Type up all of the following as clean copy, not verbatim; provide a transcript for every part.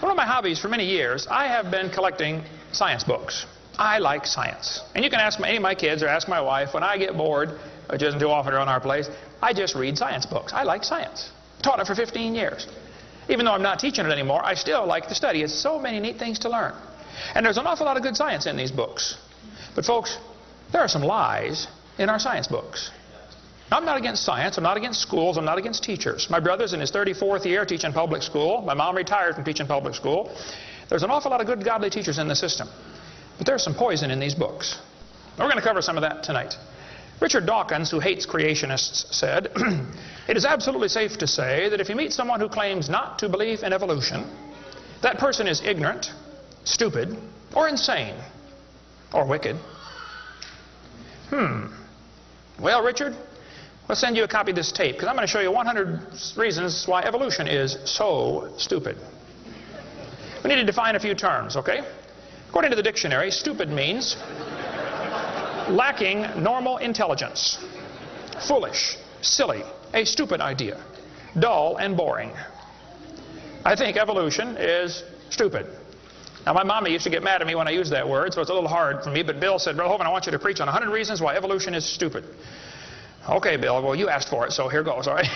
One of my hobbies for many years, I have been collecting science books. I like science. And you can ask any of my kids or ask my wife, when I get bored, which isn't too often around our place, I just read science books. I like science. Taught it for 15 years. Even though I'm not teaching it anymore, I still like to study. It's so many neat things to learn. And there's an awful lot of good science in these books. But folks, there are some lies in our science books. Now, I'm not against science. I'm not against schools. I'm not against teachers. My brother's in his 34th year teaching public school. My mom retired from teaching public school. There's an awful lot of good, godly teachers in the system. But there's some poison in these books. We're going to cover some of that tonight. Richard Dawkins, who hates creationists, said, "It is absolutely safe to say that if you meet someone who claims not to believe in evolution, that person is ignorant, stupid, or insane, or wicked." Well, Richard, let's send you a copy of this tape, because I'm going to show you 100 reasons why evolution is so stupid. We need to define a few terms, okay? According to the dictionary, stupid means lacking normal intelligence, foolish, silly, a stupid idea, dull and boring. I think evolution is stupid. Now, my mama used to get mad at me when I used that word, so it's a little hard for me, but Bill said, "Brother Hovind, I want you to preach on 100 reasons why evolution is stupid." Okay, Bill, well, you asked for it, so here goes, all right?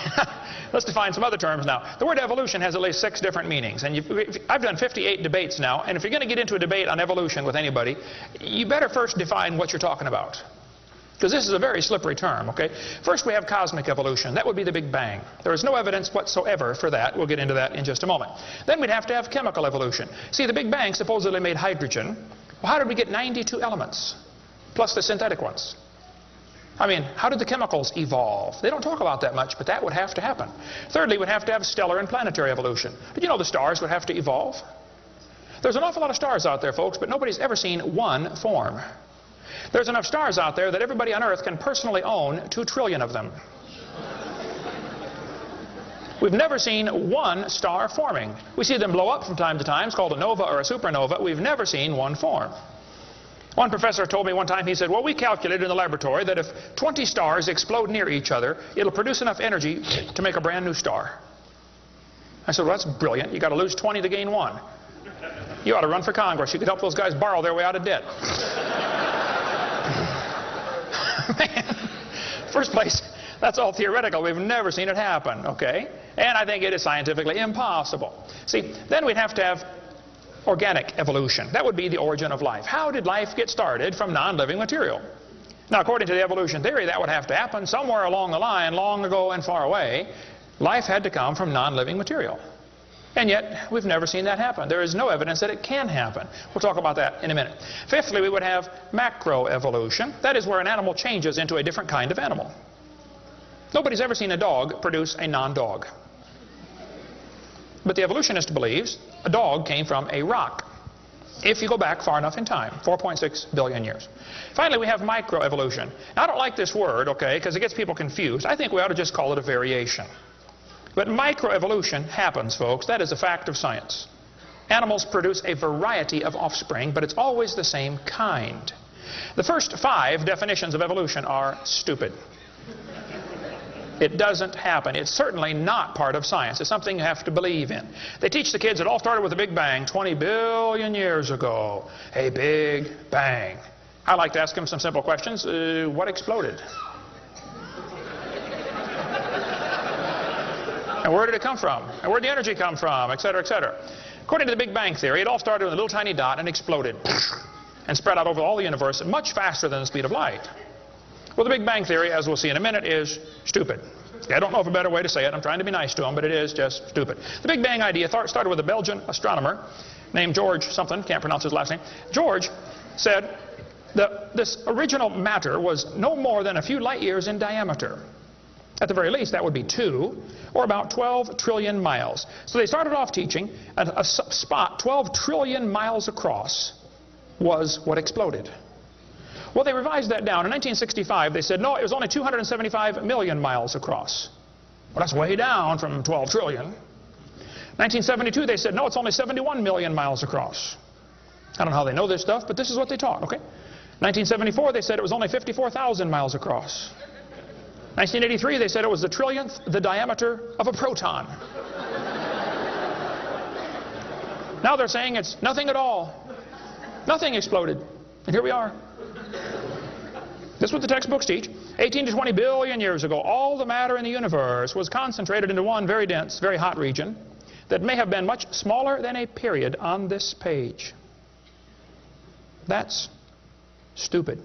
Let's define some other terms now. The word evolution has at least 6 different meanings, and I've done 58 debates now, and if you're going to get into a debate on evolution with anybody, you better first define what you're talking about, because this is a very slippery term, okay? First, we have cosmic evolution. That would be the Big Bang. There is no evidence whatsoever for that. We'll get into that in just a moment. Then we'd have to have chemical evolution. See, the Big Bang supposedly made hydrogen. Well, how did we get 92 elements, plus the synthetic ones? I mean, how did the chemicals evolve? They don't talk about that much, but that would have to happen. Thirdly, we'd have to have stellar and planetary evolution. Did you know the stars would have to evolve? There's an awful lot of stars out there, folks, but nobody's ever seen one form. There's enough stars out there that everybody on Earth can personally own 2 trillion of them. We've never seen one star forming. We see them blow up from time to time. It's called a nova or a supernova. We've never seen one form. One professor told me one time, he said, "Well, we calculated in the laboratory that if 20 stars explode near each other, it'll produce enough energy to make a brand new star." I said, "Well, that's brilliant. You got to lose 20 to gain 1. You ought to run for Congress. You could help those guys borrow their way out of debt." Man, first place, that's all theoretical. We've never seen it happen, okay? And I think it is scientifically impossible. See, then we'd have to have organic evolution. That would be the origin of life. How did life get started from non-living material? Now, according to the evolution theory, that would have to happen somewhere along the line, long ago and far away. Life had to come from non-living material. And yet, we've never seen that happen. There is no evidence that it can happen. We'll talk about that in a minute. Fifthly, we would have macroevolution. That is where an animal changes into a different kind of animal. Nobody's ever seen a dog produce a non-dog. But the evolutionist believes a dog came from a rock, if you go back far enough in time, 4.6 billion years. Finally, we have microevolution. Now, I don't like this word, okay, because it gets people confused. I think we ought to just call it a variation. But microevolution happens, folks. That is a fact of science. Animals produce a variety of offspring, but it's always the same kind. The first 5 definitions of evolution are stupid. It doesn't happen. It's certainly not part of science. It's something you have to believe in. They teach the kids it all started with the Big Bang 20 billion years ago. A Big Bang. I like to ask them some simple questions. What exploded? And where did it come from? And where did the energy come from? Et cetera, et cetera. According to the Big Bang theory, it all started with a little tiny dot and exploded and spread out over all the universe much faster than the speed of light. Well, the Big Bang theory, as we'll see in a minute, is stupid. I don't know of a better way to say it. I'm trying to be nice to them, but it is just stupid. The Big Bang idea started with a Belgian astronomer named George something, can't pronounce his last name. George said that this original matter was no more than a few light years in diameter. At the very least, that would be 2, or about 12 trillion miles. So they started off teaching a spot 12 trillion miles across was what exploded. Well, they revised that down. In 1965, they said, no, it was only 275 million miles across. Well, that's way down from 12 trillion. 1972, they said, no, it's only 71 million miles across. I don't know how they know this stuff, but this is what they taught, okay? 1974, they said it was only 54,000 miles across. 1983, they said it was the trillionth the diameter of a proton. Now they're saying it's nothing at all. Nothing exploded. And here we are. This is what the textbooks teach. 18 to 20 billion years ago, all the matter in the universe was concentrated into one very dense, very hot region that may have been much smaller than a period on this page. That's stupid.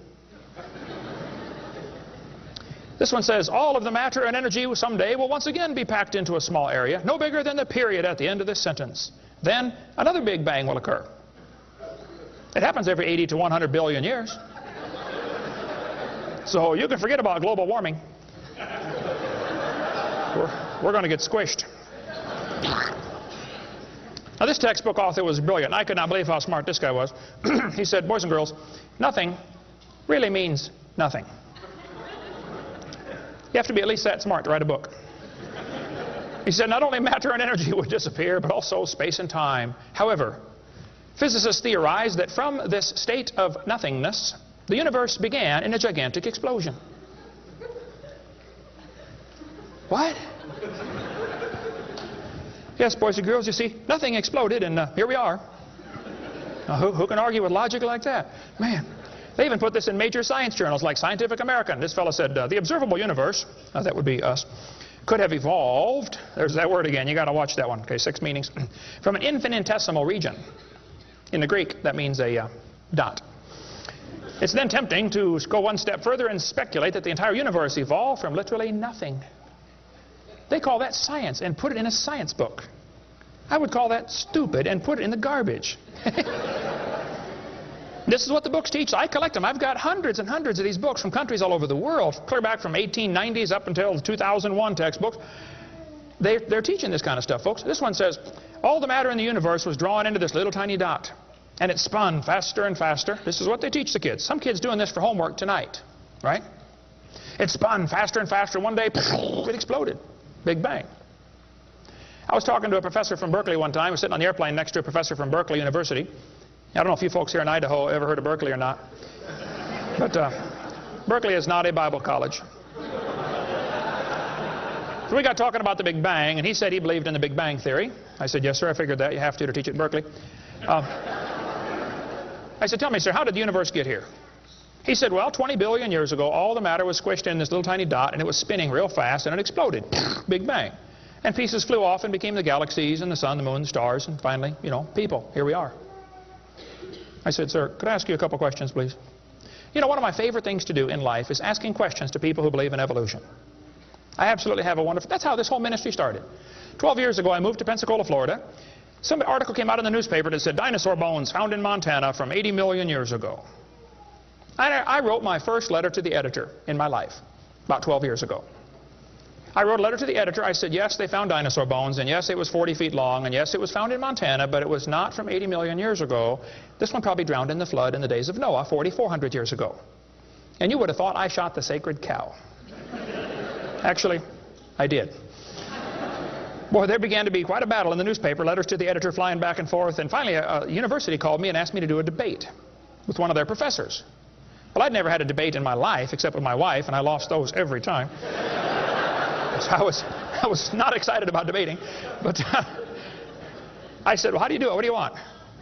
This one says, all of the matter and energy someday will once again be packed into a small area, no bigger than the period at the end of this sentence. Then another Big Bang will occur. It happens every 80 to 100 billion years. So you can forget about global warming. We're going to get squished. Now this textbook author was brilliant. I could not believe how smart this guy was. He said, boys and girls, nothing really means nothing. You have to be at least that smart to write a book. He said not only matter and energy would disappear, but also space and time. However, physicists theorize that from this state of nothingness, the universe began in a gigantic explosion. What? Yes, boys and girls, you see, nothing exploded, and here we are. Now, who can argue with logic like that? Man, they even put this in major science journals like Scientific American. This fellow said, the observable universe, that would be us, could have evolved, there's that word again, you got to watch that one, okay, 6 meanings, from an infinitesimal region. In the Greek, that means a dot. It's then tempting to go one step further and speculate that the entire universe evolved from literally nothing. They call that science and put it in a science book. I would call that stupid and put it in the garbage. This is what the books teach. I collect them. I've got hundreds and hundreds of these books from countries all over the world, clear back from 1890s up until the 2001 textbooks. They're teaching this kind of stuff, folks. This one says, all the matter in the universe was drawn into this little tiny dot, and it spun faster and faster. This is what they teach the kids. Some kids doing this for homework tonight, right? It spun faster and faster. One day, it exploded. Big Bang. I was talking to a professor from Berkeley one time. I was sitting on the airplane next to a professor from Berkeley University. I don't know if you folks here in Idaho ever heard of Berkeley or not. But Berkeley is not a Bible college. So we got talking about the Big Bang, and he said he believed in the Big Bang theory. I said, yes, sir, I figured that. You have to teach it at Berkeley. I said, tell me, sir, how did the universe get here? He said, well, 20 billion years ago, all the matter was squished in this little tiny dot, and it was spinning real fast, and it exploded. Big Bang. And pieces flew off and became the galaxies and the sun, the moon, the stars, and finally, you know, people. Here we are. I said, sir, could I ask you a couple questions, please? You know, one of my favorite things to do in life is asking questions to people who believe in evolution. I absolutely have a wonderful... That's how this whole ministry started. 12 years ago, I moved to Pensacola, Florida. Some article came out in the newspaper that said, dinosaur bones found in Montana from 80 million years ago. I wrote my first letter to the editor in my life, about 12 years ago. I wrote a letter to the editor. I said, yes, they found dinosaur bones, and yes, it was 40 feet long, and yes, it was found in Montana, but it was not from 80 million years ago. This one probably drowned in the flood in the days of Noah, 4,400 years ago. And you would have thought I shot the sacred cow. Actually, I did. Boy, there began to be quite a battle in the newspaper, letters to the editor flying back and forth, and finally a university called me and asked me to do a debate with one of their professors. Well, I'd never had a debate in my life except with my wife, and I lost those every time. So I was not excited about debating. But I said, well, how do you do it? What do you want?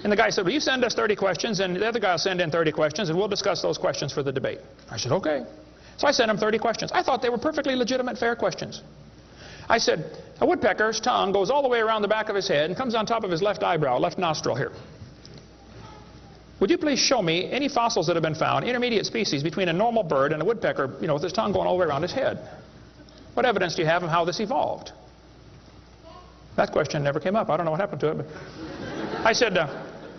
And the guy said, well, you send us 30 questions, and the other guy will send in 30 questions, and we'll discuss those questions for the debate. I said, okay. So I sent him 30 questions. I thought they were perfectly legitimate, fair questions. I said, a woodpecker's tongue goes all the way around the back of his head and comes on top of his left eyebrow, left nostril here. Would you please show me any fossils that have been found, intermediate species between a normal bird and a woodpecker, you know, with his tongue going all the way around his head? What evidence do you have of how this evolved? That question never came up. I don't know what happened to it. But I said,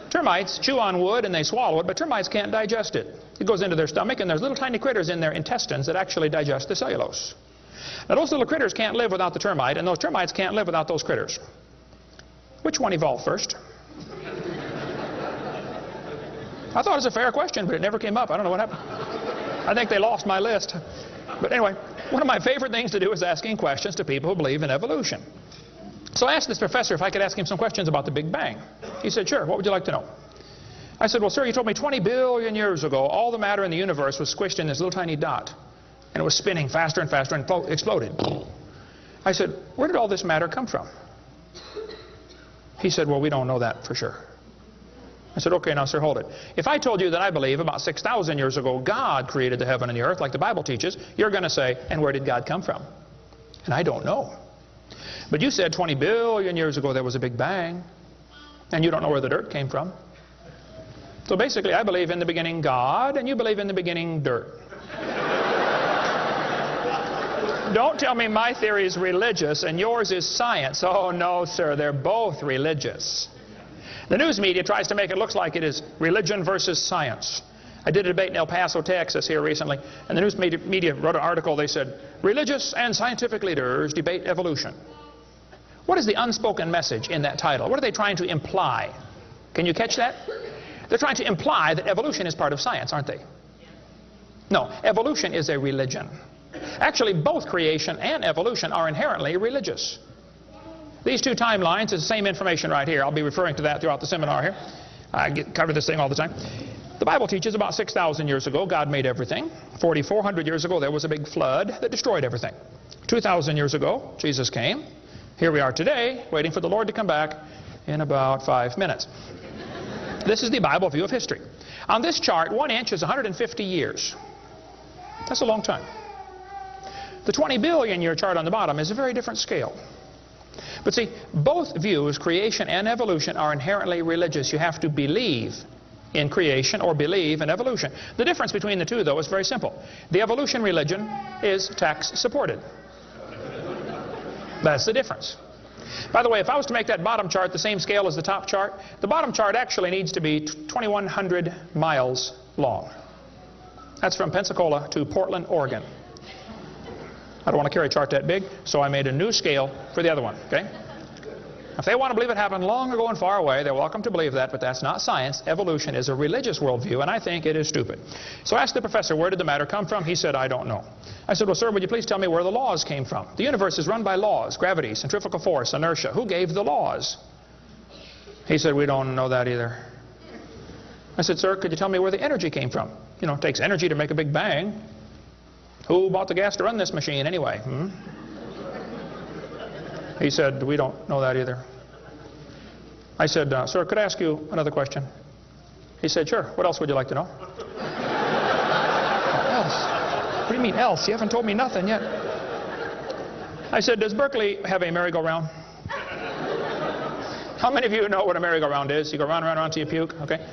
termites chew on wood and they swallow it, but termites can't digest it. It goes into their stomach, and there's little tiny critters in their intestines that actually digest the cellulose. Now, those little critters can't live without the termite, and those termites can't live without those critters. Which one evolved first? I thought it was a fair question, but it never came up. I don't know what happened. I think they lost my list. But anyway, one of my favorite things to do is asking questions to people who believe in evolution. So I asked this professor if I could ask him some questions about the Big Bang. He said, sure, what would you like to know? I said, well, sir, you told me 20 billion years ago all the matter in the universe was squished in this little tiny dot. And it was spinning faster and faster and exploded. I said, where did all this matter come from? He said, well, we don't know that for sure. I said, okay, now, sir, hold it. If I told you that I believe about 6,000 years ago God created the heaven and the earth like the Bible teaches, you're going to say, and where did God come from? And I don't know. But you said 20 billion years ago there was a big bang, and you don't know where the dirt came from. So basically, I believe in the beginning God, and you believe in the beginning dirt. Don't tell me my theory is religious and yours is science. Oh, no, sir, they're both religious. The news media tries to make it look like it is religion versus science. I did a debate in El Paso, Texas here recently, and the news media wrote an article. They said, religious and scientific leaders debate evolution. What is the unspoken message in that title? What are they trying to imply? Can you catch that? They're trying to imply that evolution is part of science, aren't they? No, evolution is a religion. Actually, both creation and evolution are inherently religious. These two timelines is the same information right here. I'll be referring to that throughout the seminar here. I cover this thing all the time. The Bible teaches about 6,000 years ago God made everything. 4,400 years ago there was a big flood that destroyed everything. 2,000 years ago Jesus came. Here we are today waiting for the Lord to come back in about 5 minutes. This is the Bible view of history. On this chart, 1 inch is 150 years. That's a long time. The 20 billion year chart on the bottom is a very different scale. But see, both views, creation and evolution, are inherently religious. You have to believe in creation or believe in evolution. The difference between the two, though, is very simple. The evolution religion is tax supported. That's the difference. By the way, if I was to make that bottom chart the same scale as the top chart, the bottom chart actually needs to be 2,100 miles long. That's from Pensacola to Portland, Oregon. I don't want to carry a chart that big, so I made a new scale for the other one, okay? If they want to believe it happened long ago and far away, they're welcome to believe that, but that's not science. Evolution is a religious worldview, and I think it is stupid. So I asked the professor, where did the matter come from? He said, I don't know. I said, well, sir, would you please tell me where the laws came from? The universe is run by laws, gravity, centrifugal force, inertia. Who gave the laws? He said, we don't know that either. I said, sir, could you tell me where the energy came from? You know, it takes energy to make a big bang. Who bought the gas to run this machine anyway? He said, we don't know that either. I said, sir, could I ask you another question? He said, sure. What else would you like to know? Else? What do you mean else? You haven't told me nothing yet. I said, does Berkeley have a merry-go-round? How many of you know what a merry-go-round is? You go round and round until you puke? Okay.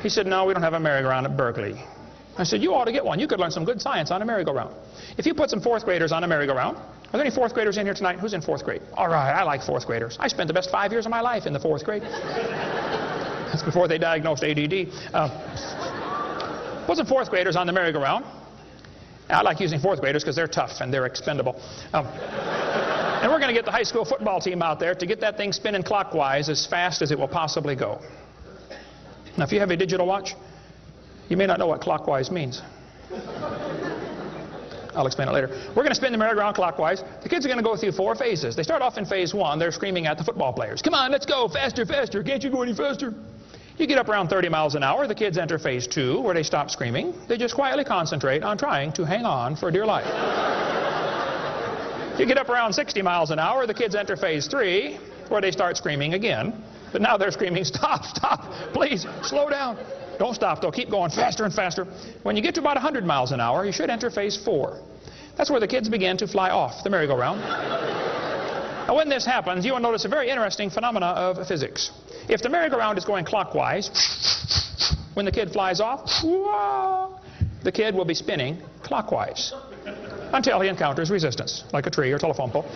He said, no, we don't have a merry-go-round at Berkeley. I said, you ought to get one. You could learn some good science on a merry-go-round. If you put some fourth graders on a merry-go-round, are there any fourth graders in here tonight? Who's in fourth grade? All right, I like fourth graders. I spent the best 5 years of my life in the fourth grade. That's before they diagnosed ADD. Put some fourth graders on the merry-go-round. I like using fourth graders because they're tough and they're expendable. And we're going to get the high school football team out there to get that thing spinning clockwise as fast as it will possibly go. Now, if you have a digital watch, you may not know what clockwise means. I'll explain it later. We're going to spin the merry-go-round clockwise. The kids are going to go through 4 phases. They start off in phase 1. They're screaming at the football players. Come on, let's go. Faster, faster. Can't you go any faster? You get up around 30 miles an hour. The kids enter phase 2, where they stop screaming. They just quietly concentrate on trying to hang on for dear life. You get up around 60 miles an hour. The kids enter phase 3, where they start screaming again. But now they're screaming, stop, stop, please, slow down. Don't stop, though. Keep going faster and faster. When you get to about 100 miles an hour, you should enter phase 4. That's where the kids begin to fly off the merry-go-round. Now, when this happens, you will notice a very interesting phenomena of physics. If the merry-go-round is going clockwise, when the kid flies off, the kid will be spinning clockwise until he encounters resistance, like a tree or telephone pole.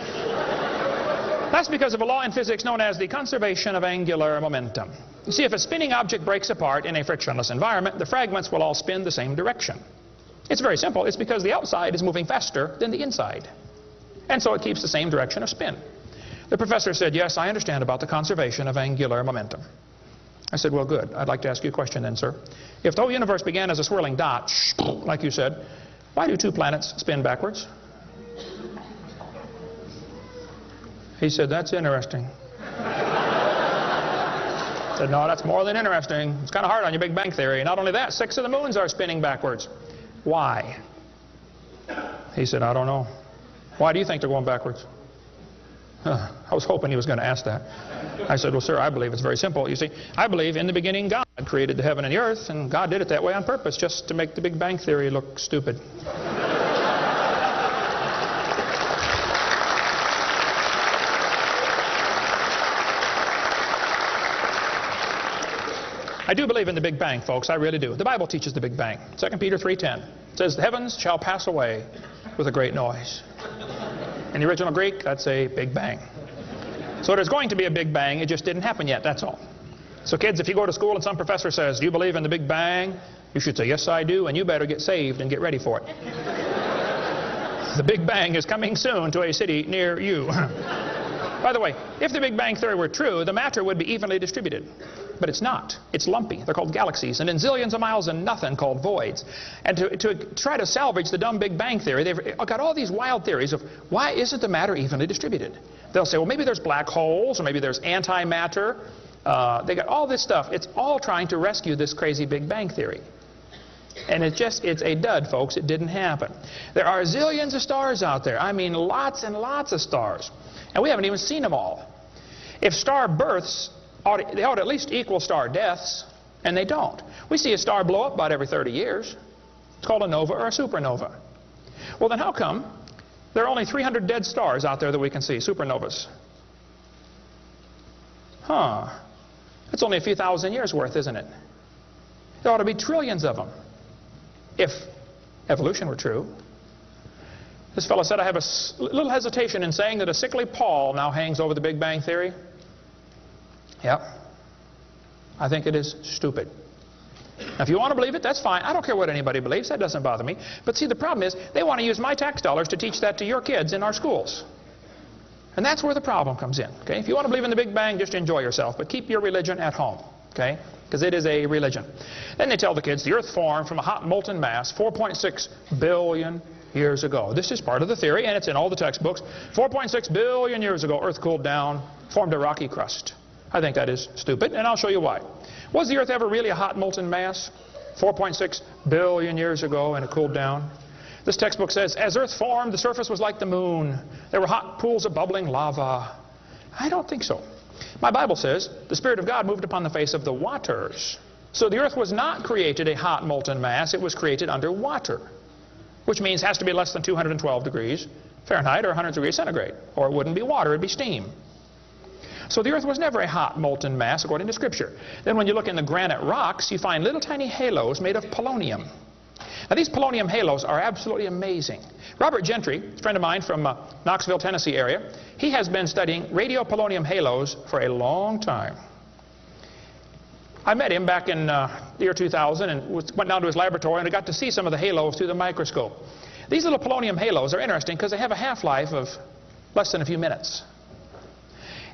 That's because of a law in physics known as the conservation of angular momentum. You see, if a spinning object breaks apart in a frictionless environment, the fragments will all spin the same direction. It's very simple. It's because the outside is moving faster than the inside. And so it keeps the same direction of spin. The professor said, yes, I understand about the conservation of angular momentum. I said, well, good. I'd like to ask you a question then, sir. If the whole universe began as a swirling dot, like you said, why do 2 planets spin backwards? He said, that's interesting. I said, no, that's more than interesting. It's kind of hard on your Big Bang Theory. Not only that, 6 of the moons are spinning backwards. Why? He said, I don't know. Why do you think they're going backwards? I was hoping he was going to ask that. I said, well, sir, I believe it's very simple. You see, I believe in the beginning God created the heaven and the earth, and God did it that way on purpose, just to make the Big Bang Theory look stupid. I do believe in the Big Bang, folks. I really do. The Bible teaches the Big Bang. 2 Peter 3:10. It says, the heavens shall pass away with a great noise. In the original Greek, that's a Big Bang. So there's going to be a Big Bang. It just didn't happen yet, that's all. So kids, if you go to school and some professor says, do you believe in the Big Bang? You should say, yes, I do, and you better get saved and get ready for it. The Big Bang is coming soon to a city near you. By the way, if the Big Bang Theory were true, the matter would be evenly distributed. But it's not. It's lumpy. They're called galaxies. And in zillions of miles and nothing called voids. And to try to salvage the dumb Big Bang Theory, they've got all these wild theories of why isn't the matter evenly distributed? They'll say, well, maybe there's black holes, or maybe there's antimatter. They got all this stuff. It's all trying to rescue this crazy Big Bang Theory. And it's a dud, folks. It didn't happen. There are zillions of stars out there. I mean, lots and lots of stars. And we haven't even seen them all. If star births, they ought to at least equal star deaths, and they don't. We see a star blow up about every 30 years. It's called a nova or a supernova. Well, then how come there are only 300 dead stars out there that we can see, supernovas? That's only a few thousand years worth, isn't it? There ought to be trillions of them, if evolution were true. This fellow said, I have a little hesitation in saying that a sickly pall now hangs over the Big Bang Theory. Yep. I think it is stupid. Now, if you want to believe it, that's fine. I don't care what anybody believes. That doesn't bother me. But see, the problem is they want to use my tax dollars to teach that to your kids in our schools. And that's where the problem comes in. Okay? If you want to believe in the Big Bang, just enjoy yourself. But keep your religion at home. Okay? Because it is a religion. Then they tell the kids the earth formed from a hot molten mass 4.6 billion years ago. This is part of the theory, and it's in all the textbooks. 4.6 billion years ago, earth cooled down, formed a rocky crust. I think that is stupid, and I'll show you why. Was the earth ever really a hot molten mass 4.6 billion years ago, and it cooled down? This textbook says, as earth formed, the surface was like the moon. There were hot pools of bubbling lava. I don't think so. My Bible says the Spirit of God moved upon the face of the waters. So the earth was not created a hot molten mass. It was created under water, which means it has to be less than 212 degrees Fahrenheit or 100 degrees centigrade, or it wouldn't be water, it'd be steam. So the earth was never a hot molten mass according to Scripture. Then when you look in the granite rocks, you find little tiny halos made of polonium. Now these polonium halos are absolutely amazing. Robert Gentry, a friend of mine from Knoxville, Tennessee area, he has been studying radiopolonium halos for a long time. I met him back in the year 2000 and went down to his laboratory and I got to see some of the halos through the microscope. These little polonium halos are interesting because they have a half-life of less than a few minutes.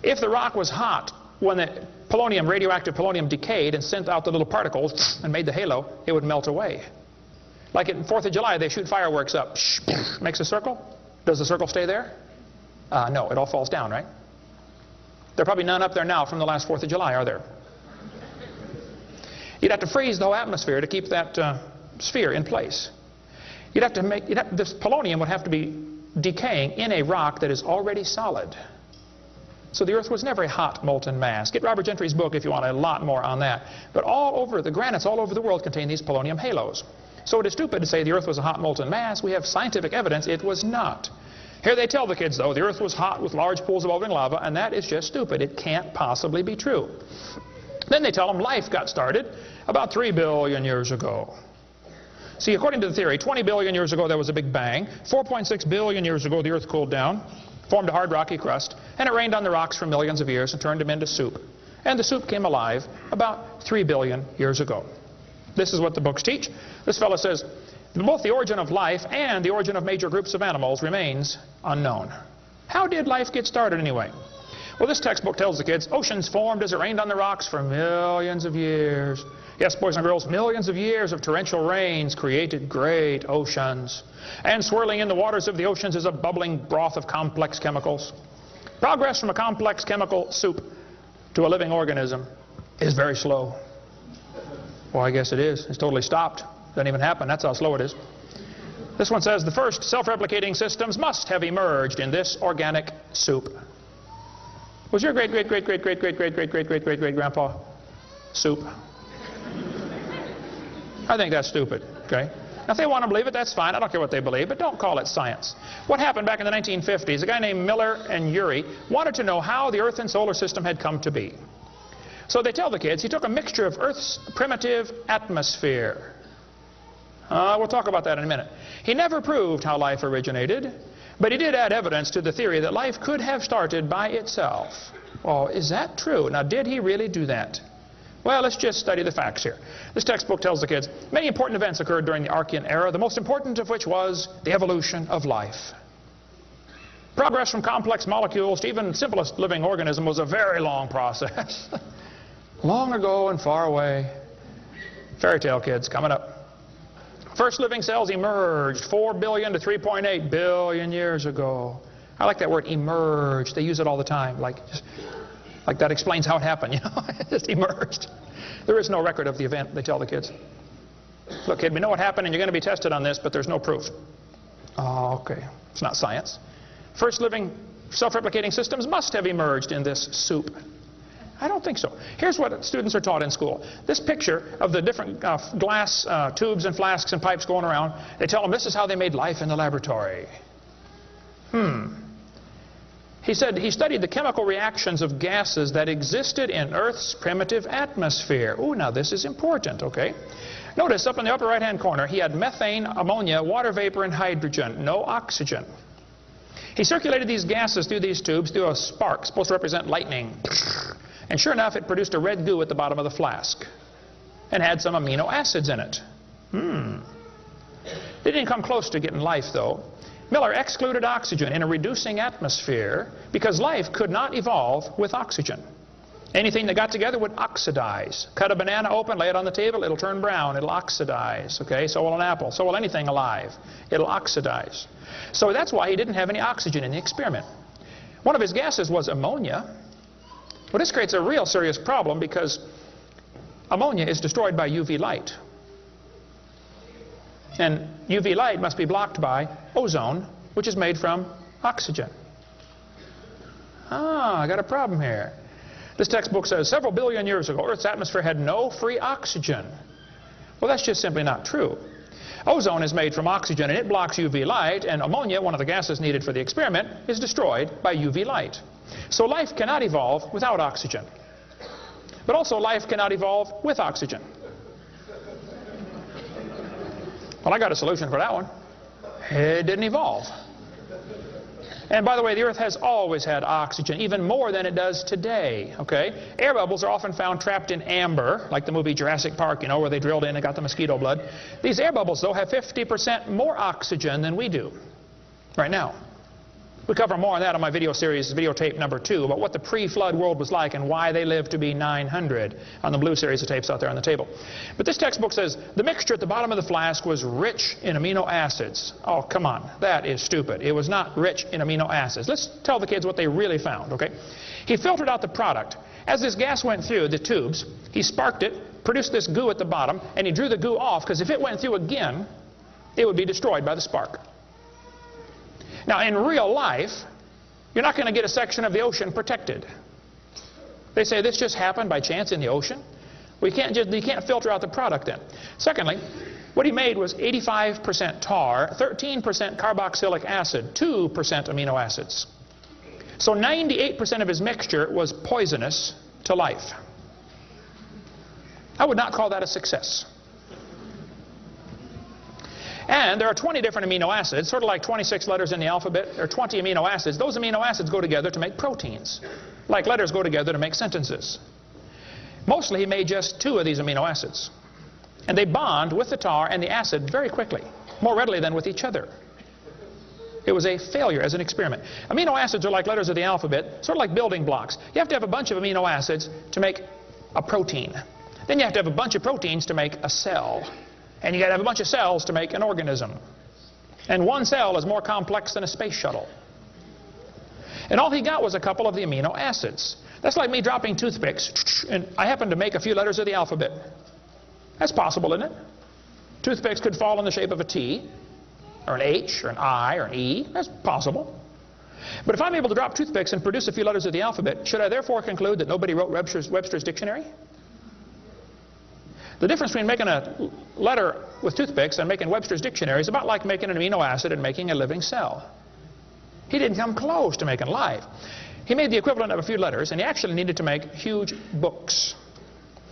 If the rock was hot, when the polonium, radioactive polonium decayed and sent out the little particles and made the halo, it would melt away. Like at 4th of July, they shoot fireworks up. Makes a circle. Does the circle stay there? No, it all falls down, right? There are probably none up there now from the last 4th of July, are there? You'd have to freeze the whole atmosphere to keep that sphere in place. This polonium would have to be decaying in a rock that is already solid. So the earth was never a hot molten mass. Get Robert Gentry's book if you want a lot more on that. But all over, the granites all over the world contain these polonium halos. So it is stupid to say the earth was a hot molten mass. We have scientific evidence it was not. Here they tell the kids, though, the earth was hot with large pools of bubbling lava, and that is just stupid. It can't possibly be true. Then they tell them life got started about 3 billion years ago. See, according to the theory, 20 billion years ago there was a Big Bang. 4.6 billion years ago the earth cooled down, formed a hard rocky crust, and it rained on the rocks for millions of years and turned them into soup. And the soup came alive about 3 billion years ago. This is what the books teach. This fellow says, both the origin of life and the origin of major groups of animals remains unknown. How did life get started anyway? Well, this textbook tells the kids, oceans formed as it rained on the rocks for millions of years. Yes, boys and girls, millions of years of torrential rains created great oceans. And swirling in the waters of the oceans is a bubbling broth of complex chemicals. Progress from a complex chemical soup to a living organism is very slow. Well, I guess it is. It's totally stopped. Doesn't even happen. That's how slow it is. This one says the first self-replicating systems must have emerged in this organic soup. Was your great-great-great-great-great-great-great-great-great-great-great-great-grandpa soup? I think that's stupid, okay? Now, if they want to believe it, that's fine. I don't care what they believe, but don't call it science. What happened back in the 1950s, a guy named Miller and Urey wanted to know how the Earth and solar system had come to be. So they tell the kids he took a mixture of Earth's primitive atmosphere. We'll talk about that in a minute. He never proved how life originated, but he did add evidence to the theory that life could have started by itself. Well, is that true? Now, did he really do that? Well, let's just study the facts here. This textbook tells the kids many important events occurred during the Archean era, the most important of which was the evolution of life. Progress from complex molecules to even simplest living organism was a very long process. Long ago and far away. Fairy tale kids, coming up. First living cells emerged 4 billion to 3.8 billion years ago. I like that word, emerged. They use it all the time. Like that explains how it happened, you know. It just emerged. There is no record of the event, they tell the kids. Look, kid, we know what happened and you're going to be tested on this, but there's no proof. Oh, okay. It's not science. First living self-replicating systems must have emerged in this soup. I don't think so. Here's what students are taught in school. This picture of the different glass tubes and flasks and pipes going around, they tell them this is how they made life in the laboratory. He said he studied the chemical reactions of gases that existed in Earth's primitive atmosphere. Ooh, now this is important, okay? Notice up in the upper right-hand corner, he had methane, ammonia, water vapor, and hydrogen, no oxygen. He circulated these gases through these tubes through a spark, supposed to represent lightning. And sure enough, it produced a red goo at the bottom of the flask and had some amino acids in it. They didn't come close to getting life, though. Miller excluded oxygen in a reducing atmosphere because life could not evolve with oxygen. Anything that got together would oxidize. Cut a banana open, lay it on the table, it'll turn brown, it'll oxidize. Okay, so will an apple, so will anything alive. It'll oxidize. So that's why he didn't have any oxygen in the experiment. One of his gases was ammonia. Well, this creates a real serious problem because ammonia is destroyed by UV light. And UV light must be blocked by ozone, which is made from oxygen. I got a problem here. This textbook says several billion years ago, Earth's atmosphere had no free oxygen. Well, that's just simply not true. Ozone is made from oxygen, and it blocks UV light, and ammonia, one of the gases needed for the experiment, is destroyed by UV light. So life cannot evolve without oxygen. But also life cannot evolve with oxygen. Well, I got a solution for that one. It didn't evolve. And by the way, the Earth has always had oxygen, even more than it does today, okay? Air bubbles are often found trapped in amber, like the movie Jurassic Park, you know, where they drilled in and got the mosquito blood. These air bubbles, though, have 50% more oxygen than we do right now. We cover more on that on my video series, videotape number 2, about what the pre-flood world was like and why they lived to be 900 on the blue series of tapes out there on the table. But this textbook says the mixture at the bottom of the flask was rich in amino acids. Oh, come on. That is stupid. It was not rich in amino acids. Let's tell the kids what they really found, okay? He filtered out the product. As this gas went through the tubes, he sparked it, produced this goo at the bottom, and he drew the goo off because if it went through again, it would be destroyed by the spark. Now, in real life, you're not going to get a section of the ocean protected. They say this just happened by chance in the ocean. You can't filter out the product then. Secondly, what he made was 85% tar, 13% carboxylic acid, 2% amino acids. So 98% of his mixture was poisonous to life. I would not call that a success. And there are 20 different amino acids, sort of like 26 letters in the alphabet. There are 20 amino acids. Those amino acids go together to make proteins, like letters go together to make sentences. Mostly he made just 2 of these amino acids. And they bond with the tar and the acid very quickly, more readily than with each other. It was a failure as an experiment. Amino acids are like letters of the alphabet, sort of like building blocks. You have to have a bunch of amino acids to make a protein. Then you have to have a bunch of proteins to make a cell. And you got to have a bunch of cells to make an organism. And one cell is more complex than a space shuttle. And all he got was a couple of the amino acids. That's like me dropping toothpicks, and I happen to make a few letters of the alphabet. That's possible, isn't it? Toothpicks could fall in the shape of a T, or an H, or an I, or an E. That's possible. But if I'm able to drop toothpicks and produce a few letters of the alphabet, should I therefore conclude that nobody wrote Webster's dictionary? The difference between making a letter with toothpicks and making Webster's dictionary is about like making an amino acid and making a living cell. He didn't come close to making life. He made the equivalent of a few letters, and he actually needed to make huge books.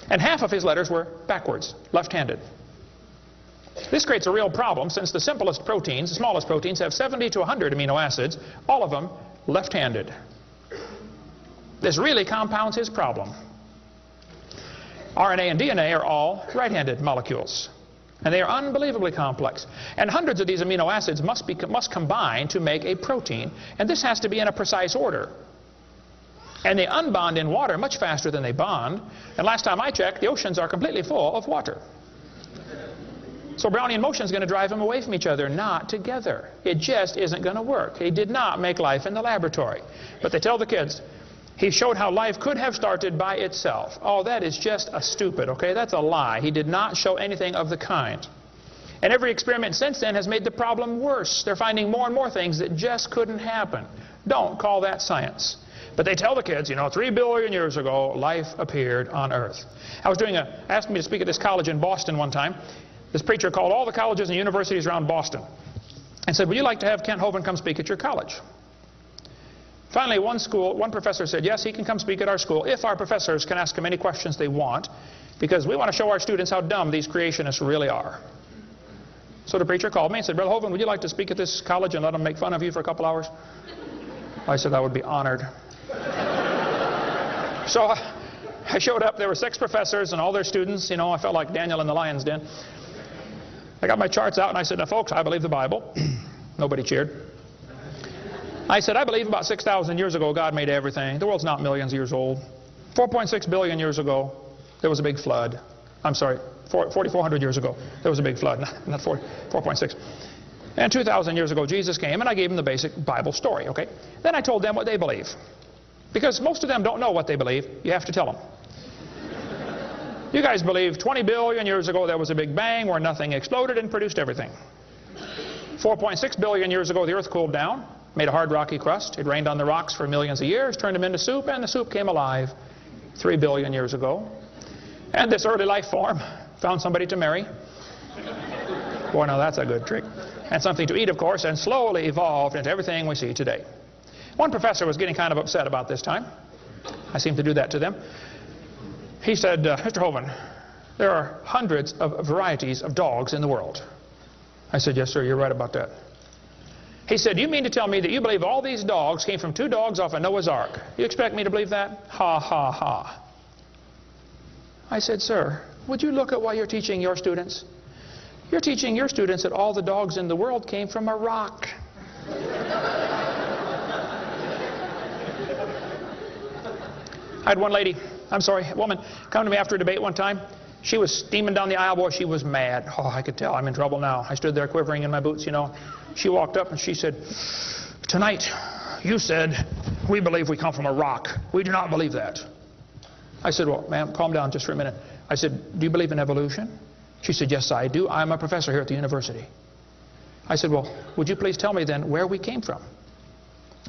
And half of his letters were backwards, left-handed. This creates a real problem since the simplest proteins, the smallest proteins, have 70 to 100 amino acids, all of them left-handed. This really compounds his problem. RNA and DNA are all right-handed molecules, and they are unbelievably complex. And hundreds of these amino acids must combine to make a protein, and this has to be in a precise order. And they unbond in water much faster than they bond, and last time I checked, the oceans are completely full of water. So Brownian motion is going to drive them away from each other, not together. It just isn't going to work. He did not make life in the laboratory. But they tell the kids, he showed how life could have started by itself. Oh, that is just a stupid, okay? That's a lie. He did not show anything of the kind. And every experiment since then has made the problem worse. They're finding more and more things that just couldn't happen. Don't call that science. But they tell the kids, you know, 3 billion years ago, life appeared on Earth. Asked me to speak at this college in Boston one time. This preacher called all the colleges and universities around Boston and said, would you like to have Kent Hovind come speak at your college? Finally, one professor said, yes, he can come speak at our school if our professors can ask him any questions they want, because we want to show our students how dumb these creationists really are. So the preacher called me and said, Brother Hovind, would you like to speak at this college and let them make fun of you for a couple hours? I said, I would be honored. So I showed up. There were 6 professors and all their students. You know, I felt like Daniel in the lion's den. I got my charts out and I said, now folks, I believe the Bible. Nobody cheered. I said, I believe about 6,000 years ago God made everything. The world's not millions of years old. 4.6 billion years ago, there was a big flood. I'm sorry, 4,400 years ago, there was a big flood. Not 4.6. And 2,000 years ago, Jesus came, and I gave them the basic Bible story, okay? Then I told them what they believe. Because most of them don't know what they believe. You have to tell them. You guys believe 20 billion years ago there was a big bang where nothing exploded and produced everything. 4.6 billion years ago the earth cooled down, made a hard rocky crust. It rained on the rocks for millions of years, turned them into soup, and the soup came alive 3 billion years ago. And this early life form found somebody to marry. Boy, now that's a good trick. And something to eat, of course, and slowly evolved into everything we see today. One professor was getting kind of upset about this time. I seem to do that to them. He said, Mr. Hovind, there are hundreds of varieties of dogs in the world. I said, yes, sir, you're right about that. He said, you mean to tell me that you believe all these dogs came from 2 dogs off a Noah's Ark? You expect me to believe that? Ha, ha, ha. I said, sir, would you look at what you're teaching your students? You're teaching your students that all the dogs in the world came from a rock. I had one woman come to me after a debate one time. She was steaming down the aisle. Boy, she was mad. Oh, I could tell I'm in trouble now. I stood there quivering in my boots, you know. She walked up and she said, tonight you said we believe we come from a rock. We do not believe that. I said, well, ma'am, calm down just for a minute. I said, do you believe in evolution? She said, yes, I do. I'm a professor here at the university. I said, well, would you please tell me then where we came from?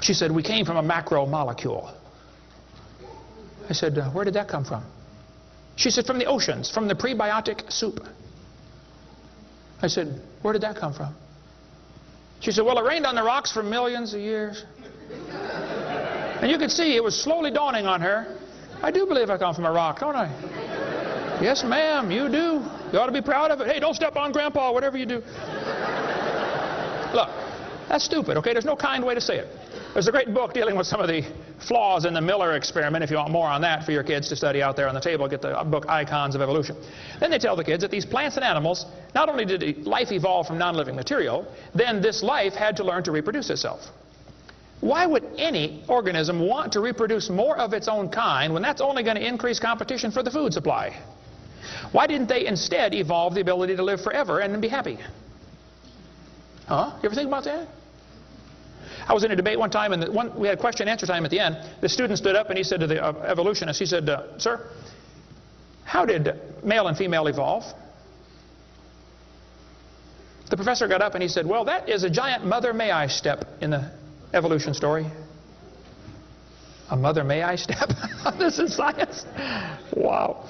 She said, we came from a macromolecule. I said, where did that come from? She said, from the oceans, from the prebiotic soup. I said, where did that come from? She said, well, it rained on the rocks for millions of years. And you could see it was slowly dawning on her. I do believe I come from a rock, don't I? Yes, ma'am, you do. You ought to be proud of it. Hey, don't step on Grandpa, whatever you do. Look, that's stupid, okay? There's no kind way to say it. There's a great book dealing with some of the flaws in the Miller experiment. If you want more on that for your kids to study out there on the table, get the book Icons of Evolution. Then they tell the kids that these plants and animals, not only did life evolve from non-living material, then this life had to learn to reproduce itself. Why would any organism want to reproduce more of its own kind when that's only going to increase competition for the food supply? Why didn't they instead evolve the ability to live forever and be happy? Huh? You ever think about that? I was in a debate one time, and we had question and answer time at the end. The student stood up and he said to the evolutionist, he said, sir, how did male and female evolve? The professor got up and he said, well, that is a giant mother may I step in the evolution story. A mother may I step? This is science? Wow.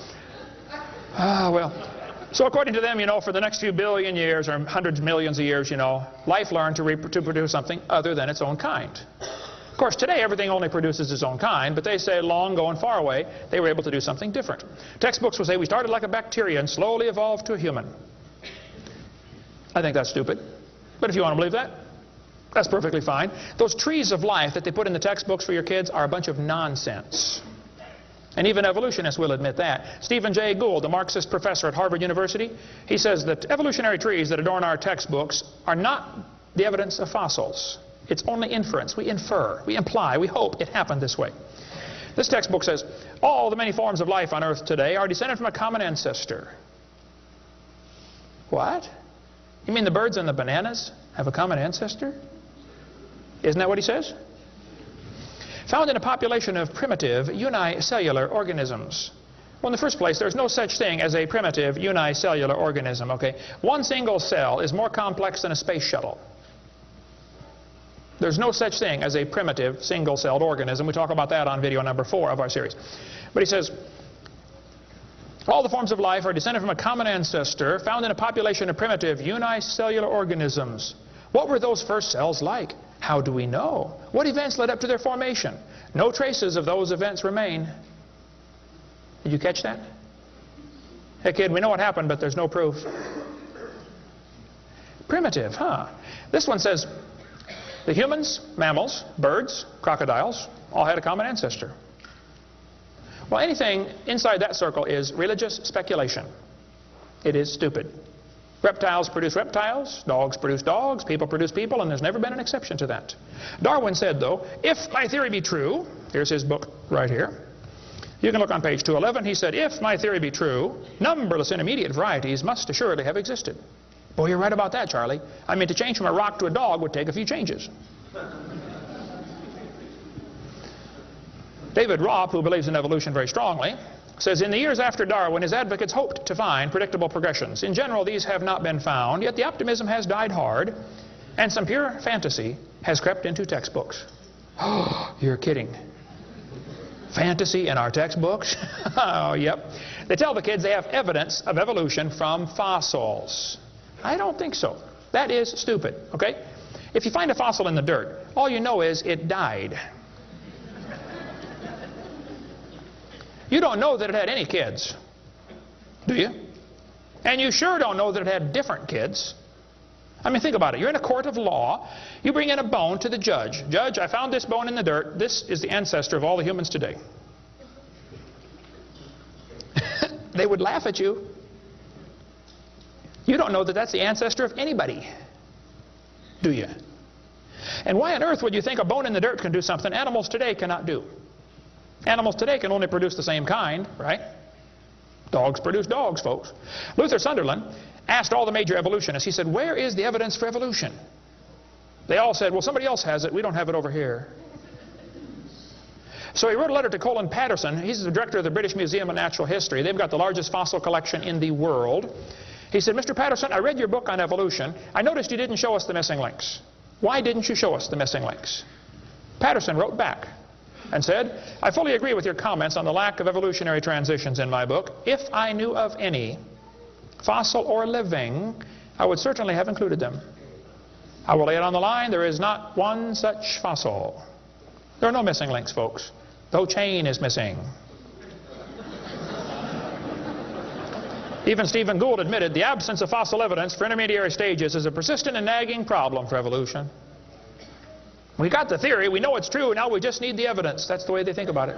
Ah, well. So according to them, for the next few billion years or hundreds of millions of years, life learned to produce something other than its own kind. Of course, today everything only produces its own kind, but they say long ago and far away, they were able to do something different. Textbooks will say we started like a bacteria and slowly evolved to a human. I think that's stupid. But if you want to believe that, that's perfectly fine. Those trees of life that they put in the textbooks for your kids are a bunch of nonsense. And even evolutionists will admit that. Stephen Jay Gould, the Marxist professor at Harvard University, he says that evolutionary trees that adorn our textbooks are not the evidence of fossils. It's only inference. We infer, we imply, we hope it happened this way. This textbook says, all the many forms of life on Earth today are descended from a common ancestor. What? You mean the birds and the bananas have a common ancestor? Isn't that what he says? Found in a population of primitive unicellular organisms. Well, in the first place, there's no such thing as a primitive unicellular organism, okay? One single cell is more complex than a space shuttle. There's no such thing as a primitive single-celled organism. We talk about that on video number 4 of our series. But he says, all the forms of life are descended from a common ancestor found in a population of primitive unicellular organisms. What were those first cells like? How do we know? What events led up to their formation? No traces of those events remain. Did you catch that? Hey kid, we know what happened, but there's no proof. Primitive, huh? This one says, the humans, mammals, birds, crocodiles, all had a common ancestor. Well, anything inside that circle is religious speculation. It is stupid. Reptiles produce reptiles, dogs produce dogs, people produce people, and there's never been an exception to that. Darwin said, though, if my theory be true, here's his book right here. You can look on page 211. He said, if my theory be true, numberless intermediate varieties must assuredly have existed. Boy, you're right about that, Charlie. I mean, to change from a rock to a dog would take a few changes. David Ropp, who believes in evolution very strongly, says, in the years after Darwin, his advocates hoped to find predictable progressions. In general, these have not been found, yet the optimism has died hard, and some pure fantasy has crept into textbooks. Oh, you're kidding. Fantasy in our textbooks? Oh, yep. They tell the kids they have evidence of evolution from fossils. I don't think so. That is stupid, okay? If you find a fossil in the dirt, all you know is it died. You don't know that it had any kids, do you? And you sure don't know that it had different kids. I mean, think about it. You're in a court of law. You bring in a bone to the judge. Judge, I found this bone in the dirt. This is the ancestor of all the humans today. They would laugh at you. You don't know that that's the ancestor of anybody, do you? And why on earth would you think a bone in the dirt can do something animals today cannot do? Animals today can only produce the same kind, right? Dogs produce dogs, folks. Luther Sunderland asked all the major evolutionists, he said, where is the evidence for evolution? They all said, well, somebody else has it. We don't have it over here. So he wrote a letter to Colin Patterson. He's the director of the British Museum of Natural History. They've got the largest fossil collection in the world. He said, Mr. Patterson, I read your book on evolution. I noticed you didn't show us the missing links. Why didn't you show us the missing links? Patterson wrote back and said, I fully agree with your comments on the lack of evolutionary transitions in my book. If I knew of any, fossil or living, I would certainly have included them. I will lay it on the line, there is not one such fossil. There are no missing links, folks. The whole chain is missing. Even Stephen Gould admitted the absence of fossil evidence for intermediary stages is a persistent and nagging problem for evolution. We got the theory, we know it's true, now we just need the evidence. That's the way they think about it.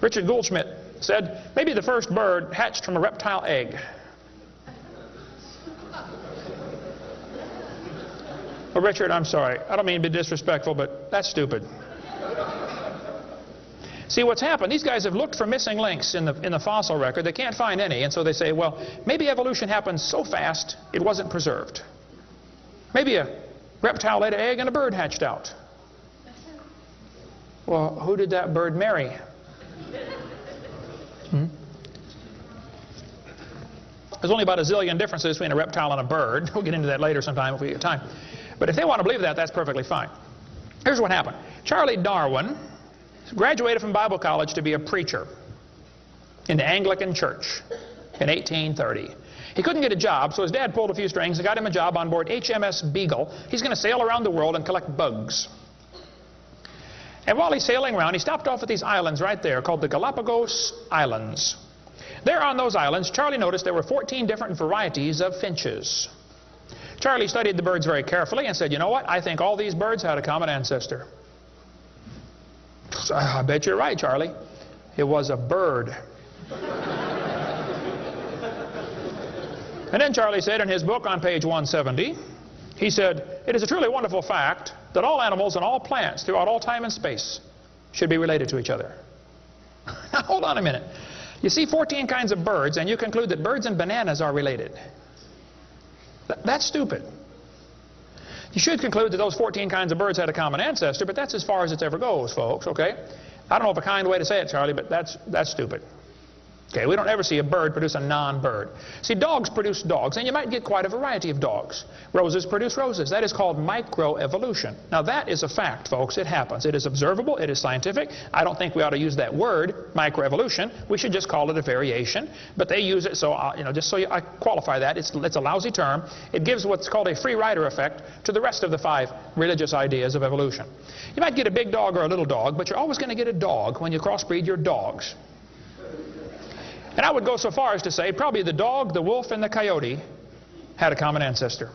Richard Goldschmidt said, maybe the first bird hatched from a reptile egg. Well, Richard, I'm sorry. I don't mean to be disrespectful, but that's stupid. See, what's happened, these guys have looked for missing links in the fossil record. They can't find any, and so they say, well, maybe evolution happened so fast it wasn't preserved. Maybe a reptile laid an egg and a bird hatched out. Well, who did that bird marry? There's only about a zillion differences between a reptile and a bird. We'll get into that later sometime if we get time. But if they want to believe that, that's perfectly fine. Here's what happened. Charlie Darwin graduated from Bible college to be a preacher. in the Anglican Church in 1830. He couldn't get a job, so his dad pulled a few strings and got him a job on board HMS Beagle. He's going to sail around the world and collect bugs. And while he's sailing around, he stopped off at these islands right there called the Galapagos Islands. There on those islands, Charlie noticed there were 14 different varieties of finches. Charlie studied the birds very carefully and said, you know what, I think all these birds had a common ancestor. I bet you're right, Charlie. It was a bird. And then Charlie said in his book on page 170, he said, it is a truly wonderful fact that all animals and all plants throughout all time and space should be related to each other. Now, hold on a minute. You see 14 kinds of birds, and you conclude that birds and bananas are related. That's stupid. You should conclude that those 14 kinds of birds had a common ancestor, but that's as far as it ever goes, folks, okay? I don't know of a kind way to say it, Charlie, but that's stupid. Okay, we don't ever see a bird produce a non-bird. See, dogs produce dogs, and you might get quite a variety of dogs. Roses produce roses. That is called microevolution. Now, that is a fact, folks. It happens. It is observable. It is scientific. I don't think we ought to use that word, microevolution. We should just call it a variation. But they use it, so, just so I qualify that, it's a lousy term. It gives what's called a free rider effect to the rest of the 5 religious ideas of evolution. You might get a big dog or a little dog, but you're always going to get a dog when you crossbreed your dogs. And I would go so far as to say probably the dog, the wolf, and the coyote had a common ancestor.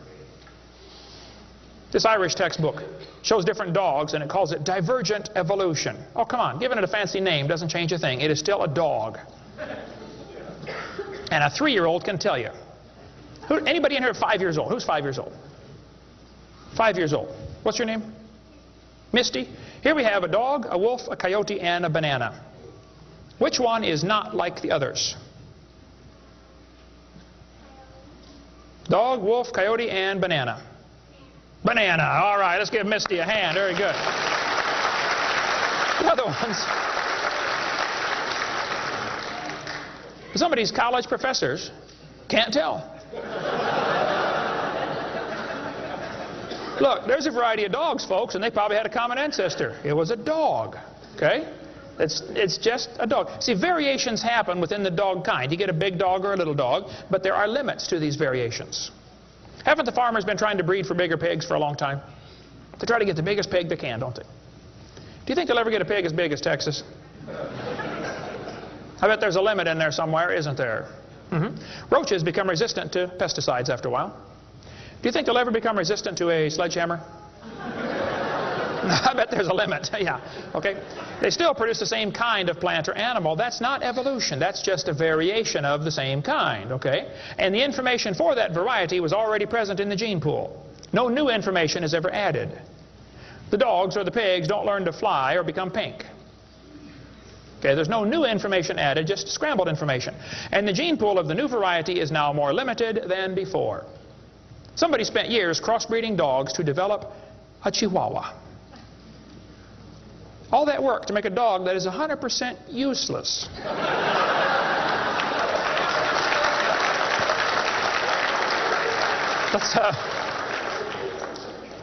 This Irish textbook shows different dogs, and it calls it divergent evolution. Oh, come on. Giving it a fancy name doesn't change a thing. It is still a dog. And a 3-year-old can tell you. Anybody in here 5 years old? Who's 5 years old? 5 years old. What's your name? Misty. Here we have a dog, a wolf, a coyote, and a banana. Which one is not like the others? Dog, wolf, coyote, and banana. Banana. All right, let's give Misty a hand. Very good. The other ones. Some of these college professors can't tell. Look, there's a variety of dogs, folks, and they probably had a common ancestor. It was a dog. Okay? It's just a dog. See, variations happen within the dog kind. You get a big dog or a little dog, but there are limits to these variations. Haven't the farmers been trying to breed for bigger pigs for a long time? They try to get the biggest pig they can, don't they? Do you think they'll ever get a pig as big as Texas? I bet there's a limit in there somewhere, isn't there? Roaches become resistant to pesticides after a while. Do you think they'll ever become resistant to a sledgehammer? I bet there's a limit. Yeah, okay. They still produce the same kind of plant or animal. That's not evolution. That's just a variation of the same kind, okay? And the information for that variety was already present in the gene pool. No new information is ever added. The dogs or the pigs don't learn to fly or become pink. Okay, there's no new information added, just scrambled information. And the gene pool of the new variety is now more limited than before. Somebody spent years crossbreeding dogs to develop a Chihuahua. All that work to make a dog that is 100% useless.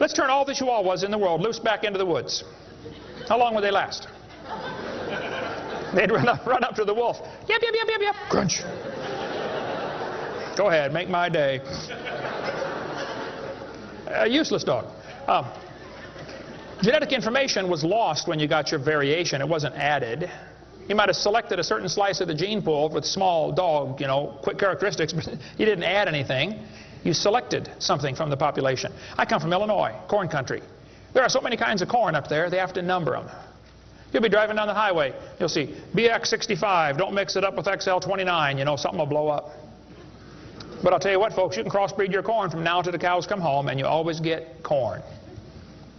Let's turn all the Chihuahuas in the world loose back into the woods. How long would they last? They'd run up to the wolf. Yep, yep, yep, yep, yep. Crunch. Go ahead, make my day. A useless dog. Genetic information was lost when you got your variation. It wasn't added. You might have selected a certain slice of the gene pool with small dog, quick characteristics, but you didn't add anything. You selected something from the population. I come from Illinois, corn country. There are so many kinds of corn up there, they have to number them. You'll be driving down the highway. You'll see BX65, don't mix it up with XL29, something will blow up. But I'll tell you what, folks, you can crossbreed your corn from now till the cows come home, and you always get corn.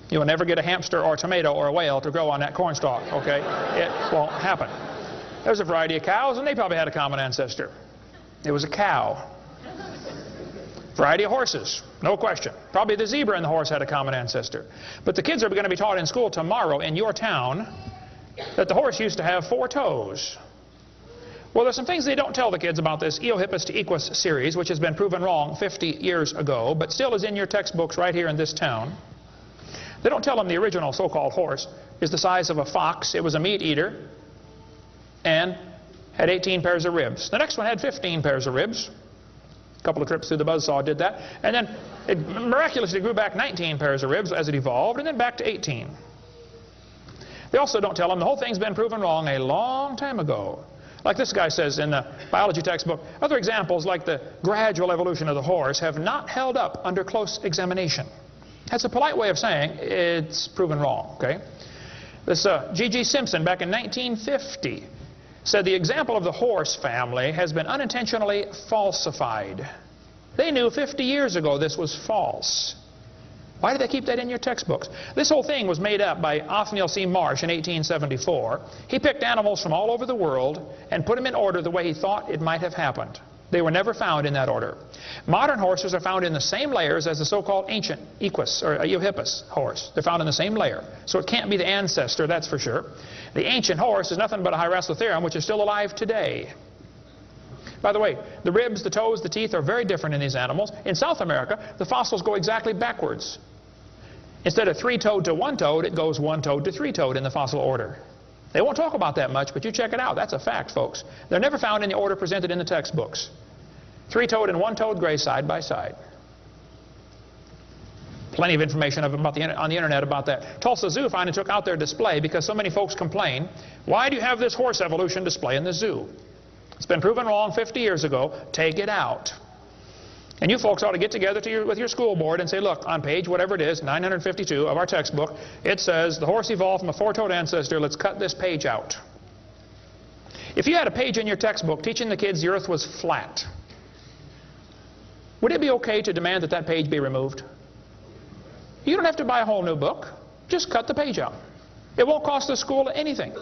You will never get a hamster or a tomato or a whale to grow on that corn stalk, okay? It won't happen. There's a variety of cows, and they probably had a common ancestor. It was a cow. Variety of horses, no question. Probably the zebra and the horse had a common ancestor. But the kids are going to be taught in school tomorrow in your town that the horse used to have 4 toes. Well, there's some things they don't tell the kids about this Eohippus to Equus series, which has been proven wrong 50 years ago, but still is in your textbooks right here in this town. They don't tell them the original so-called horse is the size of a fox. It was a meat eater and had 18 pairs of ribs. The next one had 15 pairs of ribs. A couple of trips through the buzzsaw did that. And then it miraculously grew back 19 pairs of ribs as it evolved, and then back to 18. They also don't tell them the whole thing's been proven wrong a long time ago. Like this guy says in the biology textbook, other examples like the gradual evolution of the horse have not held up under close examination. That's a polite way of saying it's proven wrong, okay? This G.G. Simpson back in 1950 said the example of the horse family has been unintentionally falsified. They knew 50 years ago this was false. Why did they keep that in your textbooks? This whole thing was made up by Othniel C. Marsh in 1874. He picked animals from all over the world and put them in order the way he thought it might have happened. They were never found in that order. Modern horses are found in the same layers as the so-called ancient Equus or Eohippus horse. They're found in the same layer. So it can't be the ancestor, that's for sure. The ancient horse is nothing but a Hyracotherium, which is still alive today. By the way, the ribs, the toes, the teeth are very different in these animals. In South America, the fossils go exactly backwards. Instead of three-toed to one-toed, it goes one-toed to three-toed in the fossil order. They won't talk about that much, but you check it out. That's a fact, folks. They're never found in the order presented in the textbooks. Three-toed and one-toed gray side by side. Plenty of information on the internet about that. Tulsa Zoo finally took out their display because so many folks complain, why do you have this horse evolution display in the zoo? It's been proven wrong 50 years ago. Take it out. And you folks ought to get together with your school board and say, look, on page whatever it is, 952 of our textbook, it says the horse evolved from a four-toed ancestor. Let's cut this page out. If you had a page in your textbook teaching the kids the earth was flat, would it be okay to demand that that page be removed? You don't have to buy a whole new book. Just cut the page out. It won't cost the school anything.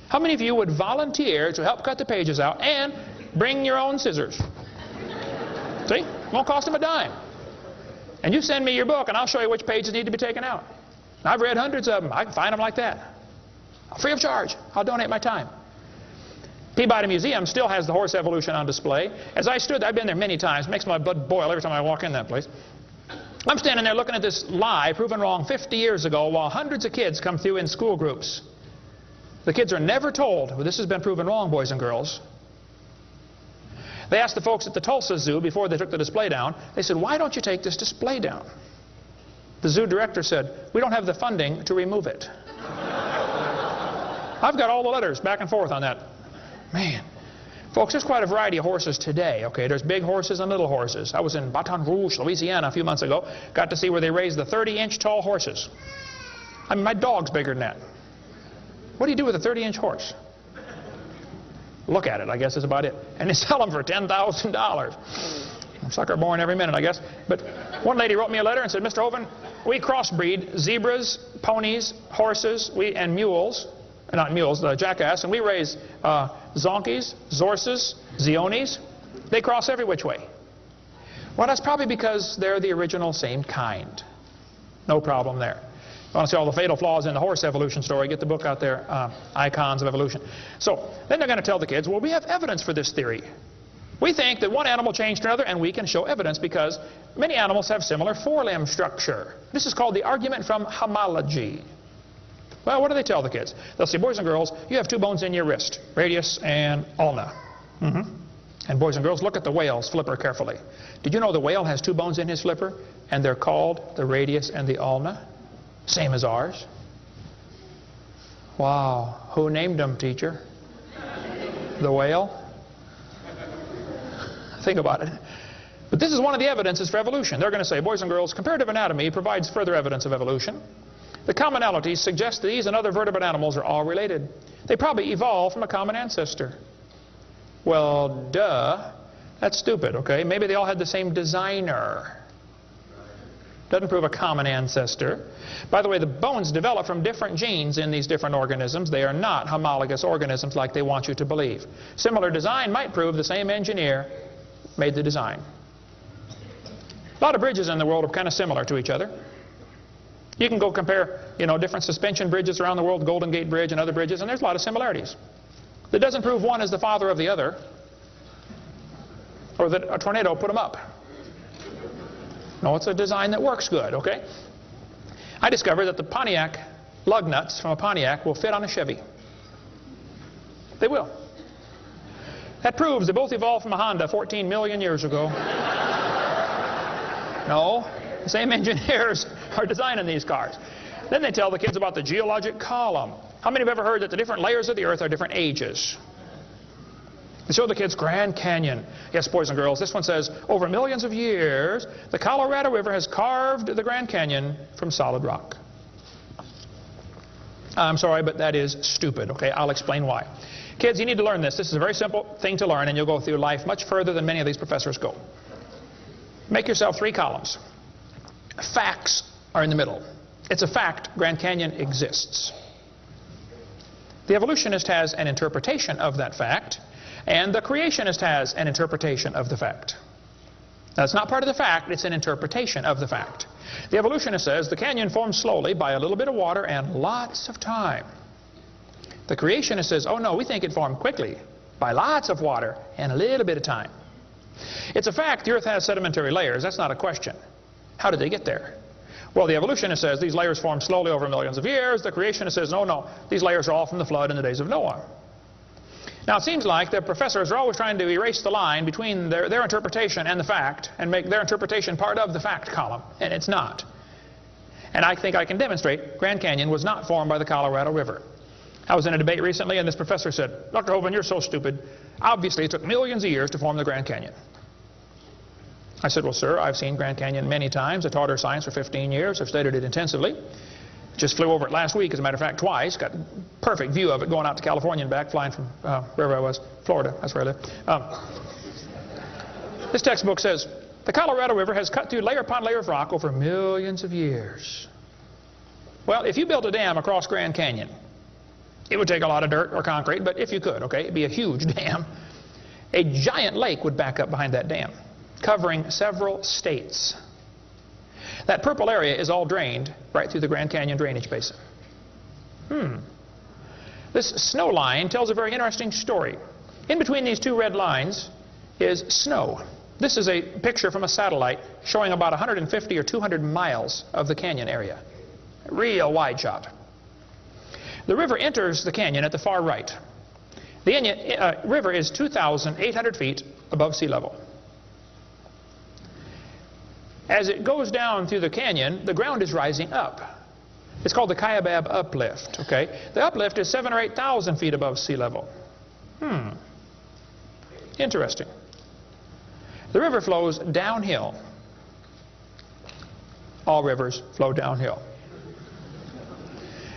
How many of you would volunteer to help cut the pages out and bring your own scissors? See? It won't cost them a dime. And you send me your book and I'll show you which pages need to be taken out. I've read hundreds of them. I can find them like that. Free of charge. I'll donate my time. Peabody Museum still has the horse evolution on display. As I stood, I've been there many times. It makes my blood boil every time I walk in that place. I'm standing there looking at this lie proven wrong 50 years ago while hundreds of kids come through in school groups. The kids are never told, well, this has been proven wrong, boys and girls. They asked the folks at the Tulsa Zoo before they took the display down, they said, why don't you take this display down? The zoo director said, we don't have the funding to remove it. I've got all the letters back and forth on that. Man. Folks, there's quite a variety of horses today, okay? There's big horses and little horses. I was in Baton Rouge, Louisiana a few months ago. Got to see where they raised the 30-inch tall horses. I mean, my dog's bigger than that. What do you do with a 30-inch horse? Look at it, I guess is about it. And they sell them for $10,000. Sucker born every minute, I guess. But one lady wrote me a letter and said, Mr. Oven, we crossbreed zebras, ponies, horses, and mules. Not mules, the jackass. And we raise zonkies, zorses, zeonies. They cross every which way. Well, that's probably because they're the original same kind. No problem there. You want to see all the fatal flaws in the horse evolution story, get the book out there, Icons of Evolution. So then they're going to tell the kids, well, we have evidence for this theory. We think that one animal changed another, and we can show evidence because many animals have similar forelimb structure. This is called the argument from homology. Well, what do they tell the kids? They'll say, boys and girls, you have two bones in your wrist, radius and ulna. And boys and girls, look at the whale's flipper carefully. Did you know the whale has two bones in his flipper, and they're called the radius and the ulna? Same as ours. Wow. Who named them, teacher? The whale? Think about it. But this is one of the evidences for evolution. They're going to say, boys and girls, comparative anatomy provides further evidence of evolution. The commonalities suggest that these and other vertebrate animals are all related. They probably evolved from a common ancestor. Well, duh. That's stupid, okay? Maybe they all had the same designer. Doesn't prove a common ancestor. By the way, the bones develop from different genes in these different organisms. They are not homologous organisms like they want you to believe. Similar design might prove the same engineer made the design. A lot of bridges in the world are kind of similar to each other. You can go compare, different suspension bridges around the world, Golden Gate Bridge and other bridges, and there's a lot of similarities. That doesn't prove one is the father of the other, or that a tornado put them up. No, it's a design that works good, okay? I discovered that the Pontiac lug nuts from a Pontiac will fit on a Chevy. They will. That proves they both evolved from a Honda 14 million years ago. No, the same engineers are designing these cars. Then they tell the kids about the geologic column. How many have ever heard that the different layers of the earth are different ages? They show the kids Grand Canyon. Yes, boys and girls, this one says, over millions of years, the Colorado River has carved the Grand Canyon from solid rock. I'm sorry, but that is stupid. Okay, I'll explain why. Kids, you need to learn this. This is a very simple thing to learn, and you'll go through life much further than many of these professors go. Make yourself 3 columns. Facts are in the middle. It's a fact Grand Canyon exists. The evolutionist has an interpretation of that fact, and the creationist has an interpretation of the fact. Now, it's not part of the fact, it's an interpretation of the fact. The evolutionist says the canyon formed slowly by a little bit of water and lots of time. The creationist says, oh no, we think it formed quickly by lots of water and a little bit of time. It's a fact the earth has sedimentary layers. That's not a question. How did they get there? Well, the evolutionist says these layers formed slowly over millions of years. The creationist says, no, these layers are all from the flood in the days of Noah. Now, it seems like the professors are always trying to erase the line between their interpretation and the fact and make their interpretation part of the fact column, and it's not. And I think I can demonstrate Grand Canyon was not formed by the Colorado River. I was in a debate recently, and this professor said, Dr. Hovind, you're so stupid. Obviously, it took millions of years to form the Grand Canyon. I said, well, sir, I've seen Grand Canyon many times. I taught earth science for 15 years. I've studied it intensively. Just flew over it last week, as a matter of fact, twice. Got a perfect view of it going out to California and back, flying from wherever I was, Florida. That's where I live. This textbook says, the Colorado River has cut through layer upon layer of rock over millions of years. Well, if you built a dam across Grand Canyon, it would take a lot of dirt or concrete, but if you could, okay, it'd be a huge dam. A giant lake would back up behind that dam, covering several states. That purple area is all drained right through the Grand Canyon drainage basin. This snow line tells a very interesting story. In between these 2 red lines is snow. This is a picture from a satellite showing about 150 or 200 miles of the canyon area. Real wide shot. The river enters the canyon at the far right. The river is 2,800 feet above sea level. As it goes down through the canyon, the ground is rising up. It's called the Kaibab uplift. Okay, the uplift is 7,000 or 8,000 feet above sea level. Interesting. The river flows downhill. All rivers flow downhill.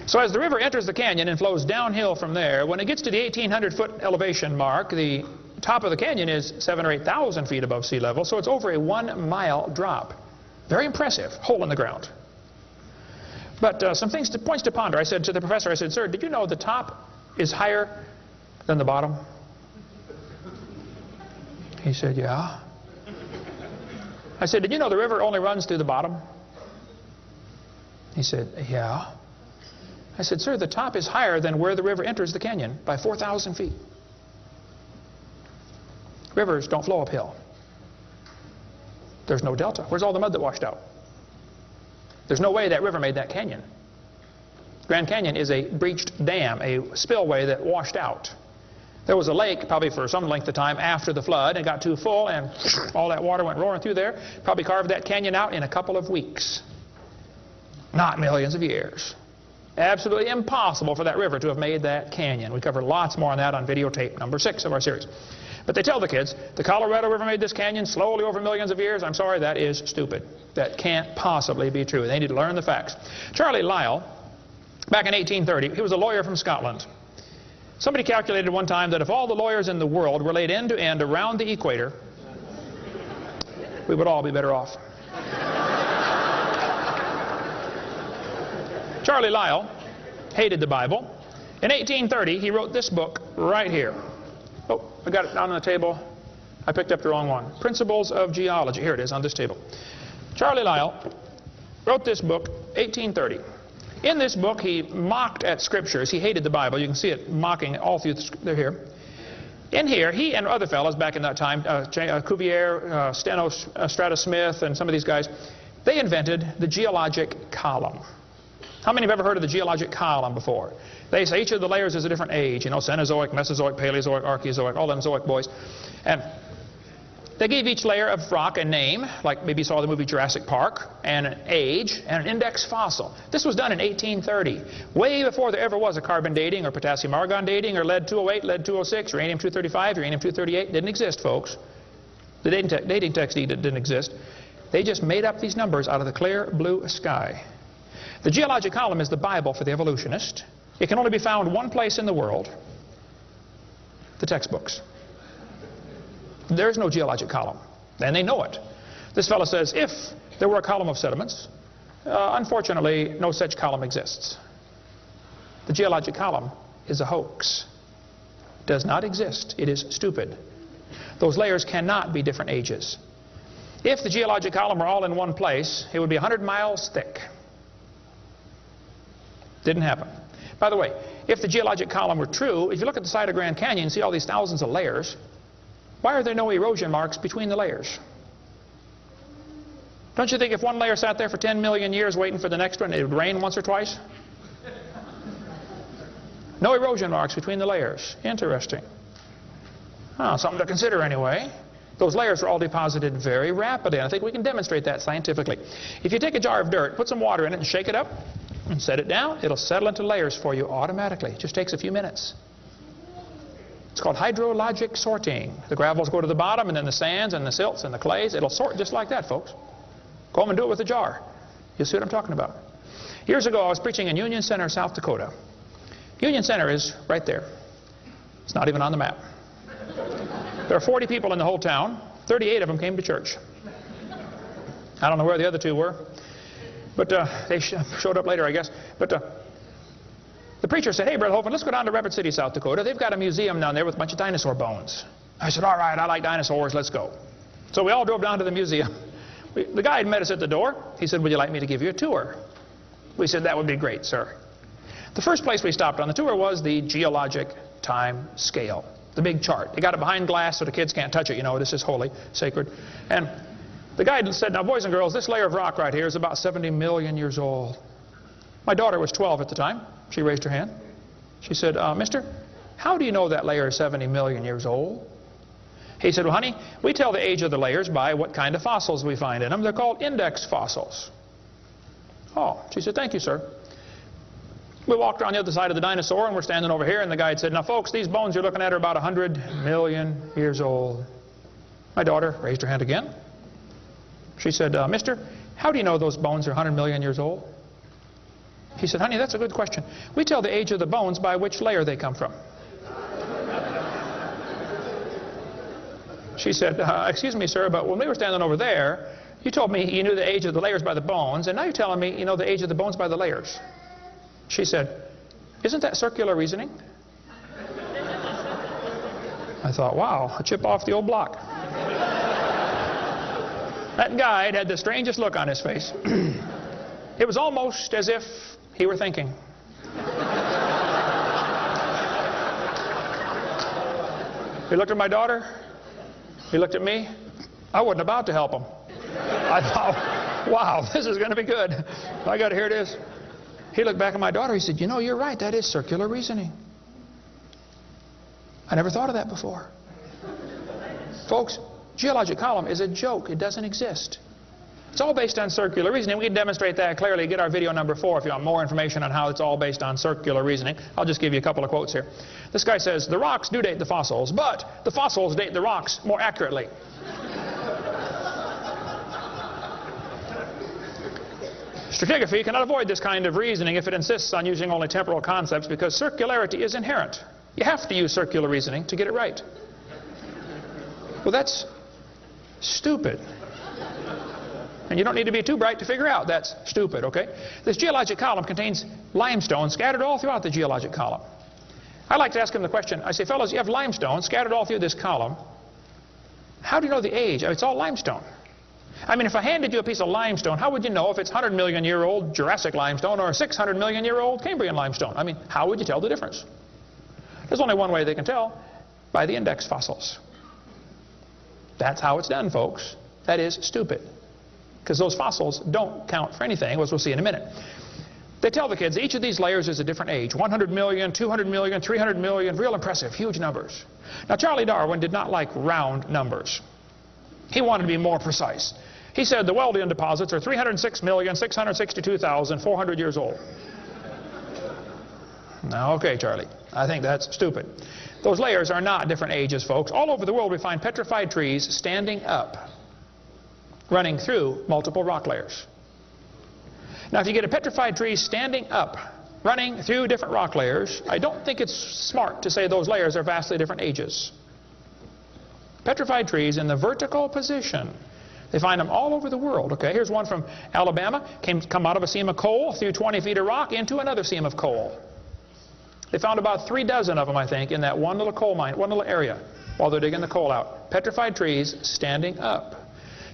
So as the river enters the canyon and flows downhill from there, when it gets to the 1,800-foot elevation mark, the top of the canyon is 7,000 or 8,000 feet above sea level, so it's over a 1-mile drop. Very impressive, hole in the ground. But some points to ponder. I said to the professor, I said, sir, did you know the top is higher than the bottom? He said, yeah. I said, did you know the river only runs through the bottom? He said, yeah. I said, sir, the top is higher than where the river enters the canyon by 4,000 feet. Rivers don't flow uphill. There's no delta. Where's all the mud that washed out? There's no way that river made that canyon. Grand Canyon is a breached dam, a spillway that washed out. There was a lake probably for some length of time after the flood and got too full and all that water went roaring through there. Probably carved that canyon out in a couple of weeks. Not millions of years. Absolutely impossible for that river to have made that canyon. We cover lots more on that on videotape number 6 of our series. But they tell the kids, the Colorado River made this canyon slowly over millions of years. I'm sorry, that is stupid. That can't possibly be true. They need to learn the facts. Charlie Lyell, back in 1830, he was a lawyer from Scotland. Somebody calculated one time that if all the lawyers in the world were laid end to end around the equator, we would all be better off. Charlie Lyell hated the Bible. In 1830, he wrote this book right here. Oh, I got it down on the table. I picked up the wrong one. Principles of Geology. Here it is on this table. Charlie Lyell wrote this book, 1830. In this book, he mocked at scriptures. He hated the Bible. You can see it mocking all through they're here. In here, he and other fellows back in that time, Cuvier, Steno, Strata Smith, and some of these guys, they invented the geologic column. How many have ever heard of the geologic column before? They say each of the layers is a different age. You know, Cenozoic, Mesozoic, Paleozoic, Archeozoic, all them zoic boys. And they gave each layer of rock a name, like maybe you saw the movie Jurassic Park, and an age, and an index fossil. This was done in 1830, way before there ever was a carbon dating or potassium argon dating or lead-208, lead-206, uranium-235, uranium-238. Didn't exist, folks. The dating text didn't exist. They just made up these numbers out of the clear blue sky. The geologic column is the Bible for the evolutionist. It can only be found one place in the world, the textbooks. There's no geologic column, and they know it. This fellow says, if there were a column of sediments, unfortunately, no such column exists. The geologic column is a hoax. Does not exist. It is stupid. Those layers cannot be different ages. If the geologic column were all in one place, it would be 100 miles thick. Didn't happen. By the way, if the geologic column were true, if you look at the side of Grand Canyon and see all these thousands of layers, why are there no erosion marks between the layers? Don't you think if one layer sat there for 10 million years waiting for the next one, it would rain once or twice? No erosion marks between the layers. Interesting. Oh, something to consider anyway. Those layers are all deposited very rapidly, and I think we can demonstrate that scientifically. If you take a jar of dirt, put some water in it and shake it up and set it down, it'll settle into layers for you automatically. It just takes a few minutes. It's called hydrologic sorting. The gravels go to the bottom, and then the sands and the silts and the clays. It'll sort just like that, folks. Go home and do it with a jar. You'll see what I'm talking about. Years ago, I was preaching in Union Center, South Dakota. Union Center is right there. It's not even on the map. There are 40 people in the whole town. 38 of them came to church. I don't know where the other two were, but they showed up later, I guess. But the preacher said, hey, Brother Hovind, let's go down to Rapid City, South Dakota. They've got a museum down there with a bunch of dinosaur bones. I said, all right, I like dinosaurs, let's go. So we all drove down to the museum. The guide met us at the door. He said, would you like me to give you a tour? We said, that would be great, sir. The first place we stopped on the tour was the geologic time scale, the big chart. They got it behind glass so the kids can't touch it. You know, this is holy, sacred. And the guide said, now, boys and girls, this layer of rock right here is about 70 million years old. My daughter was 12 at the time. She raised her hand. She said, mister, how do you know that layer is 70 million years old? He said, well, honey, we tell the age of the layers by what kind of fossils we find in them. They're called index fossils. Oh, she said, thank you, sir. We walked around the other side of the dinosaur, and we're standing over here, and the guide said, now, folks, these bones you're looking at are about 100 million years old. My daughter raised her hand again. She said, mister, how do you know those bones are 100 million years old? He said, honey, that's a good question. We tell the age of the bones by which layer they come from. She said, excuse me, sir, but when we were standing over there, you told me you knew the age of the layers by the bones, and now you're telling me you know the age of the bones by the layers. She said, isn't that circular reasoning? I thought, wow, a chip off the old block. That guide had the strangest look on his face. It was almost as if he were thinking. He looked at my daughter. He looked at me. I wasn't about to help him. I thought, wow, this is going to be good. I got to hear this. He looked back at my daughter. He said, you know, you're right. That is circular reasoning. I never thought of that before. Folks, geologic column is a joke. It doesn't exist. It's all based on circular reasoning. We can demonstrate that clearly. Get our video number 4 if you want more information on how it's all based on circular reasoning. I'll just give you a couple of quotes here. This guy says, the rocks do date the fossils, but the fossils date the rocks more accurately. Stratigraphy cannot avoid this kind of reasoning if it insists on using only temporal concepts because circularity is inherent. You have to use circular reasoning to get it right. Well, that's stupid. And you don't need to be too bright to figure out that's stupid, okay? This geologic column contains limestone scattered all throughout the geologic column. I like to ask him the question, I say, fellows, you have limestone scattered all through this column. How do you know the age? It's all limestone. I mean, if I handed you a piece of limestone, how would you know if it's 100 million year old Jurassic limestone or 600 million year old Cambrian limestone? I mean, how would you tell the difference? There's only one way they can tell, by the index fossils. That's how it's done, folks. That is stupid. Because those fossils don't count for anything, as we'll see in a minute. They tell the kids each of these layers is a different age. 100 million, 200 million, 300 million, real impressive, huge numbers. Now Charlie Darwin did not like round numbers. He wanted to be more precise. He said the Wealdian deposits are 306,662,400 years old. Now, okay, Charlie, I think that's stupid. Those layers are not different ages, folks. All over the world we find petrified trees standing up, running through multiple rock layers. Now, if you get a petrified tree standing up, running through different rock layers, I don't think it's smart to say those layers are vastly different ages. Petrified trees in the vertical position, they find them all over the world. Okay, here's one from Alabama. Come out of a seam of coal through 20 feet of rock into another seam of coal. They found about 3 dozen of them, I think, in that one little coal mine, one little area, while they're digging the coal out. Petrified trees standing up.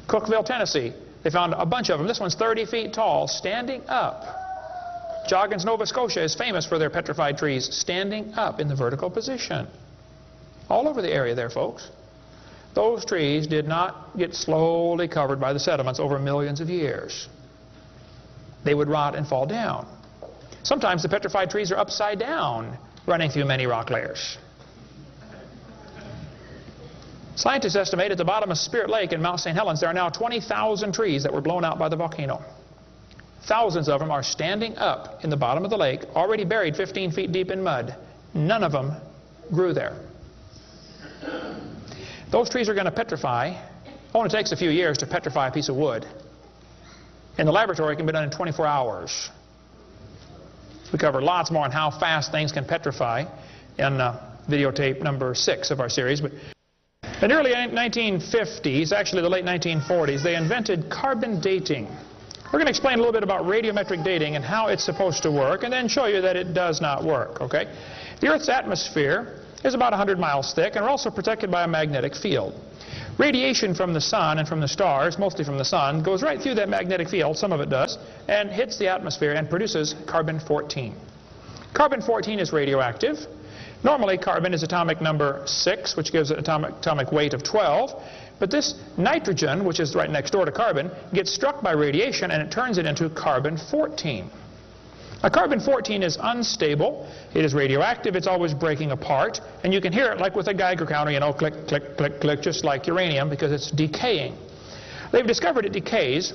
Cookeville, Tennessee, they found a bunch of them. This one's 30 feet tall, standing up. Joggins, Nova Scotia is famous for their petrified trees standing up in the vertical position. All over the area there, folks. Those trees did not get slowly covered by the sediments over millions of years. They would rot and fall down. Sometimes the petrified trees are upside down, running through many rock layers. Scientists estimate at the bottom of Spirit Lake in Mount St. Helens there are now 20,000 trees that were blown out by the volcano. Thousands of them are standing up in the bottom of the lake, already buried 15 feet deep in mud. None of them grew there. Those trees are going to petrify. Only takes a few years to petrify a piece of wood. In the laboratory, it can be done in 24 hours. We cover lots more on how fast things can petrify in videotape number 6 of our series. But in the early 1950s, actually the late 1940s, they invented carbon dating. We're going to explain a little bit about radiometric dating and how it's supposed to work, and then show you that it does not work. Okay? The Earth's atmosphere is about 100 miles thick, and we're also protected by a magnetic field. Radiation from the sun and from the stars, mostly from the sun, goes right through that magnetic field, some of it does, and hits the atmosphere and produces carbon-14. Carbon-14 is radioactive. Normally carbon is atomic number 6, which gives it atomic weight of 12. But this nitrogen, which is right next door to carbon, gets struck by radiation and it turns it into carbon-14. Now, carbon-14 is unstable, it is radioactive, it's always breaking apart, and you can hear it like with a Geiger counter, you know, click, click, click, click, just like uranium, because it's decaying. They've discovered it decays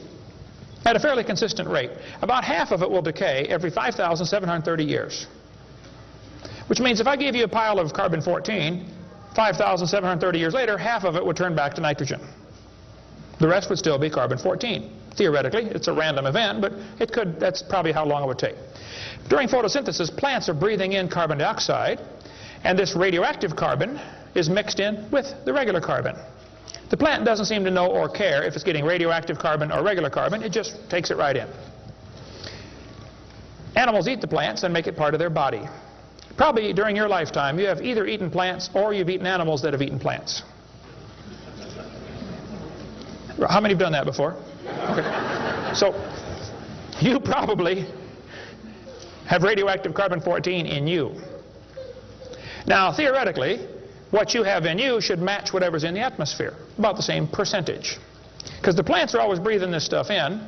at a fairly consistent rate. About half of it will decay every 5,730 years. Which means if I gave you a pile of carbon-14, 5,730 years later, half of it would turn back to nitrogen. The rest would still be carbon-14. Theoretically, it's a random event, but it could, that's probably how long it would take. During photosynthesis, plants are breathing in carbon dioxide, and this radioactive carbon is mixed in with the regular carbon. The plant doesn't seem to know or care if it's getting radioactive carbon or regular carbon, it just takes it right in. Animals eat the plants and make it part of their body. Probably during your lifetime, you have either eaten plants or you've eaten animals that have eaten plants. How many have done that before? Okay. So, you probably have radioactive carbon-14 in you. Now, theoretically, what you have in you should match whatever's in the atmosphere, about the same percentage. Because the plants are always breathing this stuff in,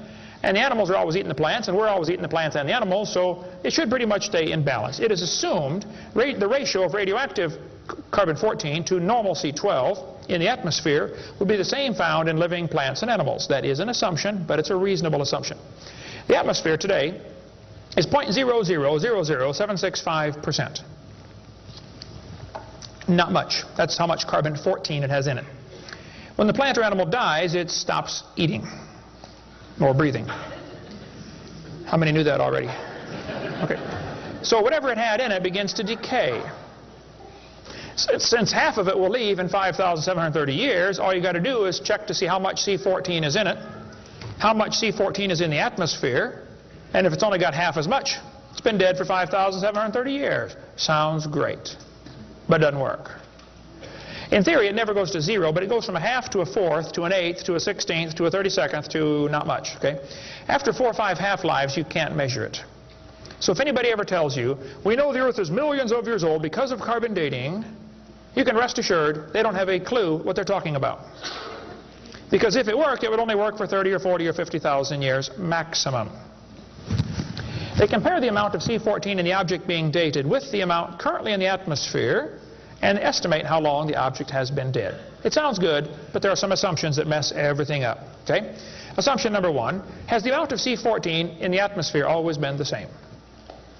and the animals are always eating the plants, and we're always eating the plants and the animals, so it should pretty much stay in balance. It is assumed the ratio of radioactive carbon-14 to normal C12 in the atmosphere would be the same found in living plants and animals. That is an assumption, but it's a reasonable assumption. The atmosphere today is 0.0000765%. Not much. That's how much carbon-14 it has in it. When the plant or animal dies, it stops eating or breathing. How many knew that already? Okay. So whatever it had in it begins to decay. Since half of it will leave in 5,730 years, all you got to do is check to see how much C14 is in it, how much C14 is in the atmosphere, and if it's only got half as much, it's been dead for 5,730 years. Sounds great, but doesn't work. In theory, it never goes to 0, but it goes from a half to a fourth to an eighth to a 16th to a 32nd to not much. Okay? After 4 or 5 half-lives, you can't measure it. So if anybody ever tells you, we know the Earth is millions of years old because of carbon dating, you can rest assured they don't have a clue what they're talking about. Because if it worked, it would only work for 30 or 40 or 50,000 years maximum. They compare the amount of C14 in the object being dated with the amount currently in the atmosphere and estimate how long the object has been dead. It sounds good, but there are some assumptions that mess everything up. Okay? Assumption number one, has the amount of C14 in the atmosphere always been the same?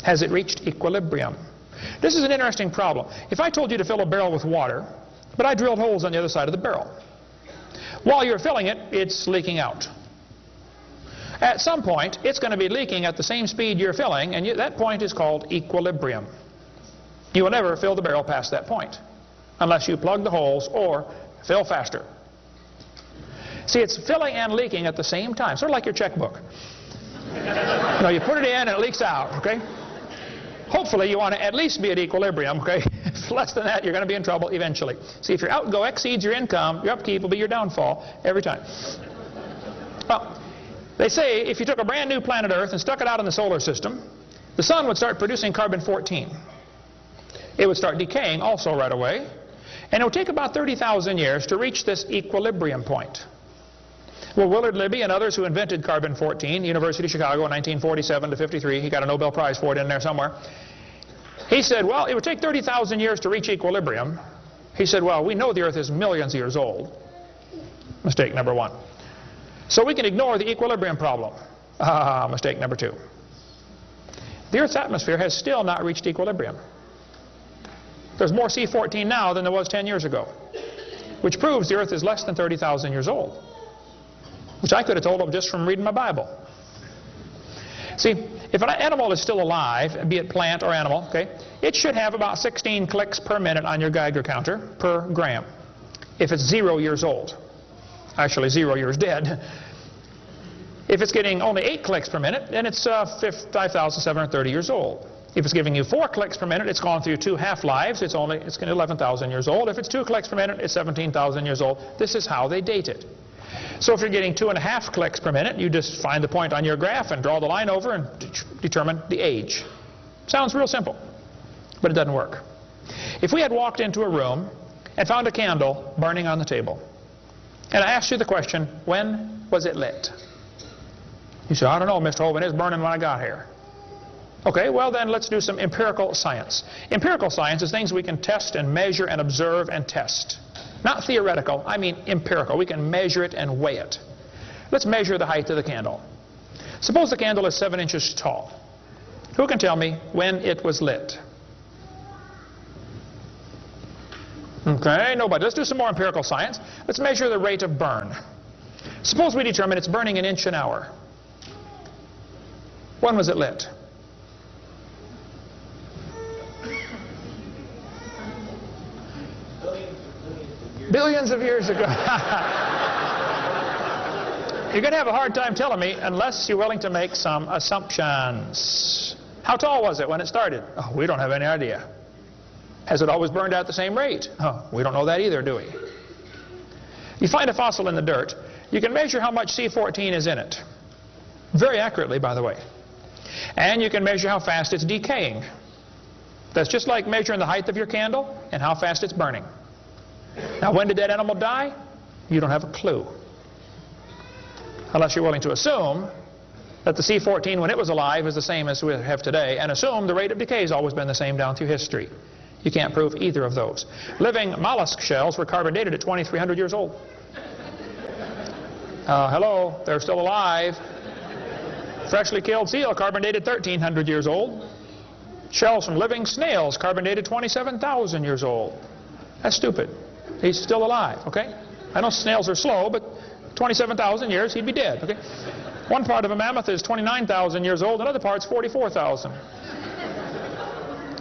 Has it reached equilibrium? This is an interesting problem. If I told you to fill a barrel with water, but I drilled holes on the other side of the barrel, while you're filling it, it's leaking out. At some point, it's going to be leaking at the same speed you're filling, and that point is called equilibrium. You will never fill the barrel past that point, unless you plug the holes or fill faster. See, it's filling and leaking at the same time, sort of like your checkbook. You know, you put it in and it leaks out, okay? Hopefully you want to at least be at equilibrium, okay? If less than that, you're going to be in trouble eventually. See, if your outgo exceeds your income, your upkeep will be your downfall every time. Well, they say if you took a brand new planet Earth and stuck it out in the solar system, the sun would start producing carbon-14. It would start decaying also right away, and it would take about 30,000 years to reach this equilibrium point. Well, Willard Libby and others who invented carbon-14, University of Chicago in 1947 to 53, he got a Nobel Prize for it in there somewhere. He said, well, it would take 30,000 years to reach equilibrium. He said, well, we know the Earth is millions of years old. Mistake number one. So we can ignore the equilibrium problem. Mistake number two. The Earth's atmosphere has still not reached equilibrium. There's more C14 now than there was 10 years ago, which proves the Earth is less than 30,000 years old, which I could have told them just from reading my Bible. See, if an animal is still alive, be it plant or animal, okay, it should have about 16 clicks per minute on your Geiger counter per gram if it's 0 years old. Actually, 0 years dead. If it's getting only 8 clicks per minute, then it's 5,730 years old. If it's giving you 4 clicks per minute, it's gone through 2 half-lives. It's going to 11,000 years old. If it's 2 clicks per minute, it's 17,000 years old. This is how they date it. So if you're getting 2.5 clicks per minute, you just find the point on your graph and draw the line over and determine the age. Sounds real simple, but it doesn't work. If we had walked into a room and found a candle burning on the table, and I asked you the question, when was it lit? You say, I don't know, Mr. Hovind, it was burning when I got here. Okay, well then let's do some empirical science. Empirical science is things we can test and measure and observe and test. Not theoretical, I mean empirical. We can measure it and weigh it. Let's measure the height of the candle. Suppose the candle is 7 inches tall. Who can tell me when it was lit? Okay, nobody. Let's do some more empirical science. Let's measure the rate of burn. Suppose we determine it's burning an inch an hour. When was it lit? Billions of years ago. You're going to have a hard time telling me unless you're willing to make some assumptions. How tall was it when it started? Oh, we don't have any idea. Has it always burned out at the same rate? Oh, we don't know that either, do we? You find a fossil in the dirt, you can measure how much C14 is in it. Very accurately, by the way. And you can measure how fast it's decaying. That's just like measuring the height of your candle and how fast it's burning. Now, when did that animal die? You don't have a clue. Unless you're willing to assume that the C14 when it was alive is the same as we have today, and assume the rate of decay has always been the same down through history. You can't prove either of those. Living mollusk shells were carbon dated at 2,300 years old. Hello, they're still alive. Freshly killed seal carbon dated 1,300 years old. Shells from living snails carbon dated 27,000 years old. That's stupid. He's still alive, okay? I know snails are slow, but 27,000 years, he'd be dead, okay? One part of a mammoth is 29,000 years old, another part's 44,000.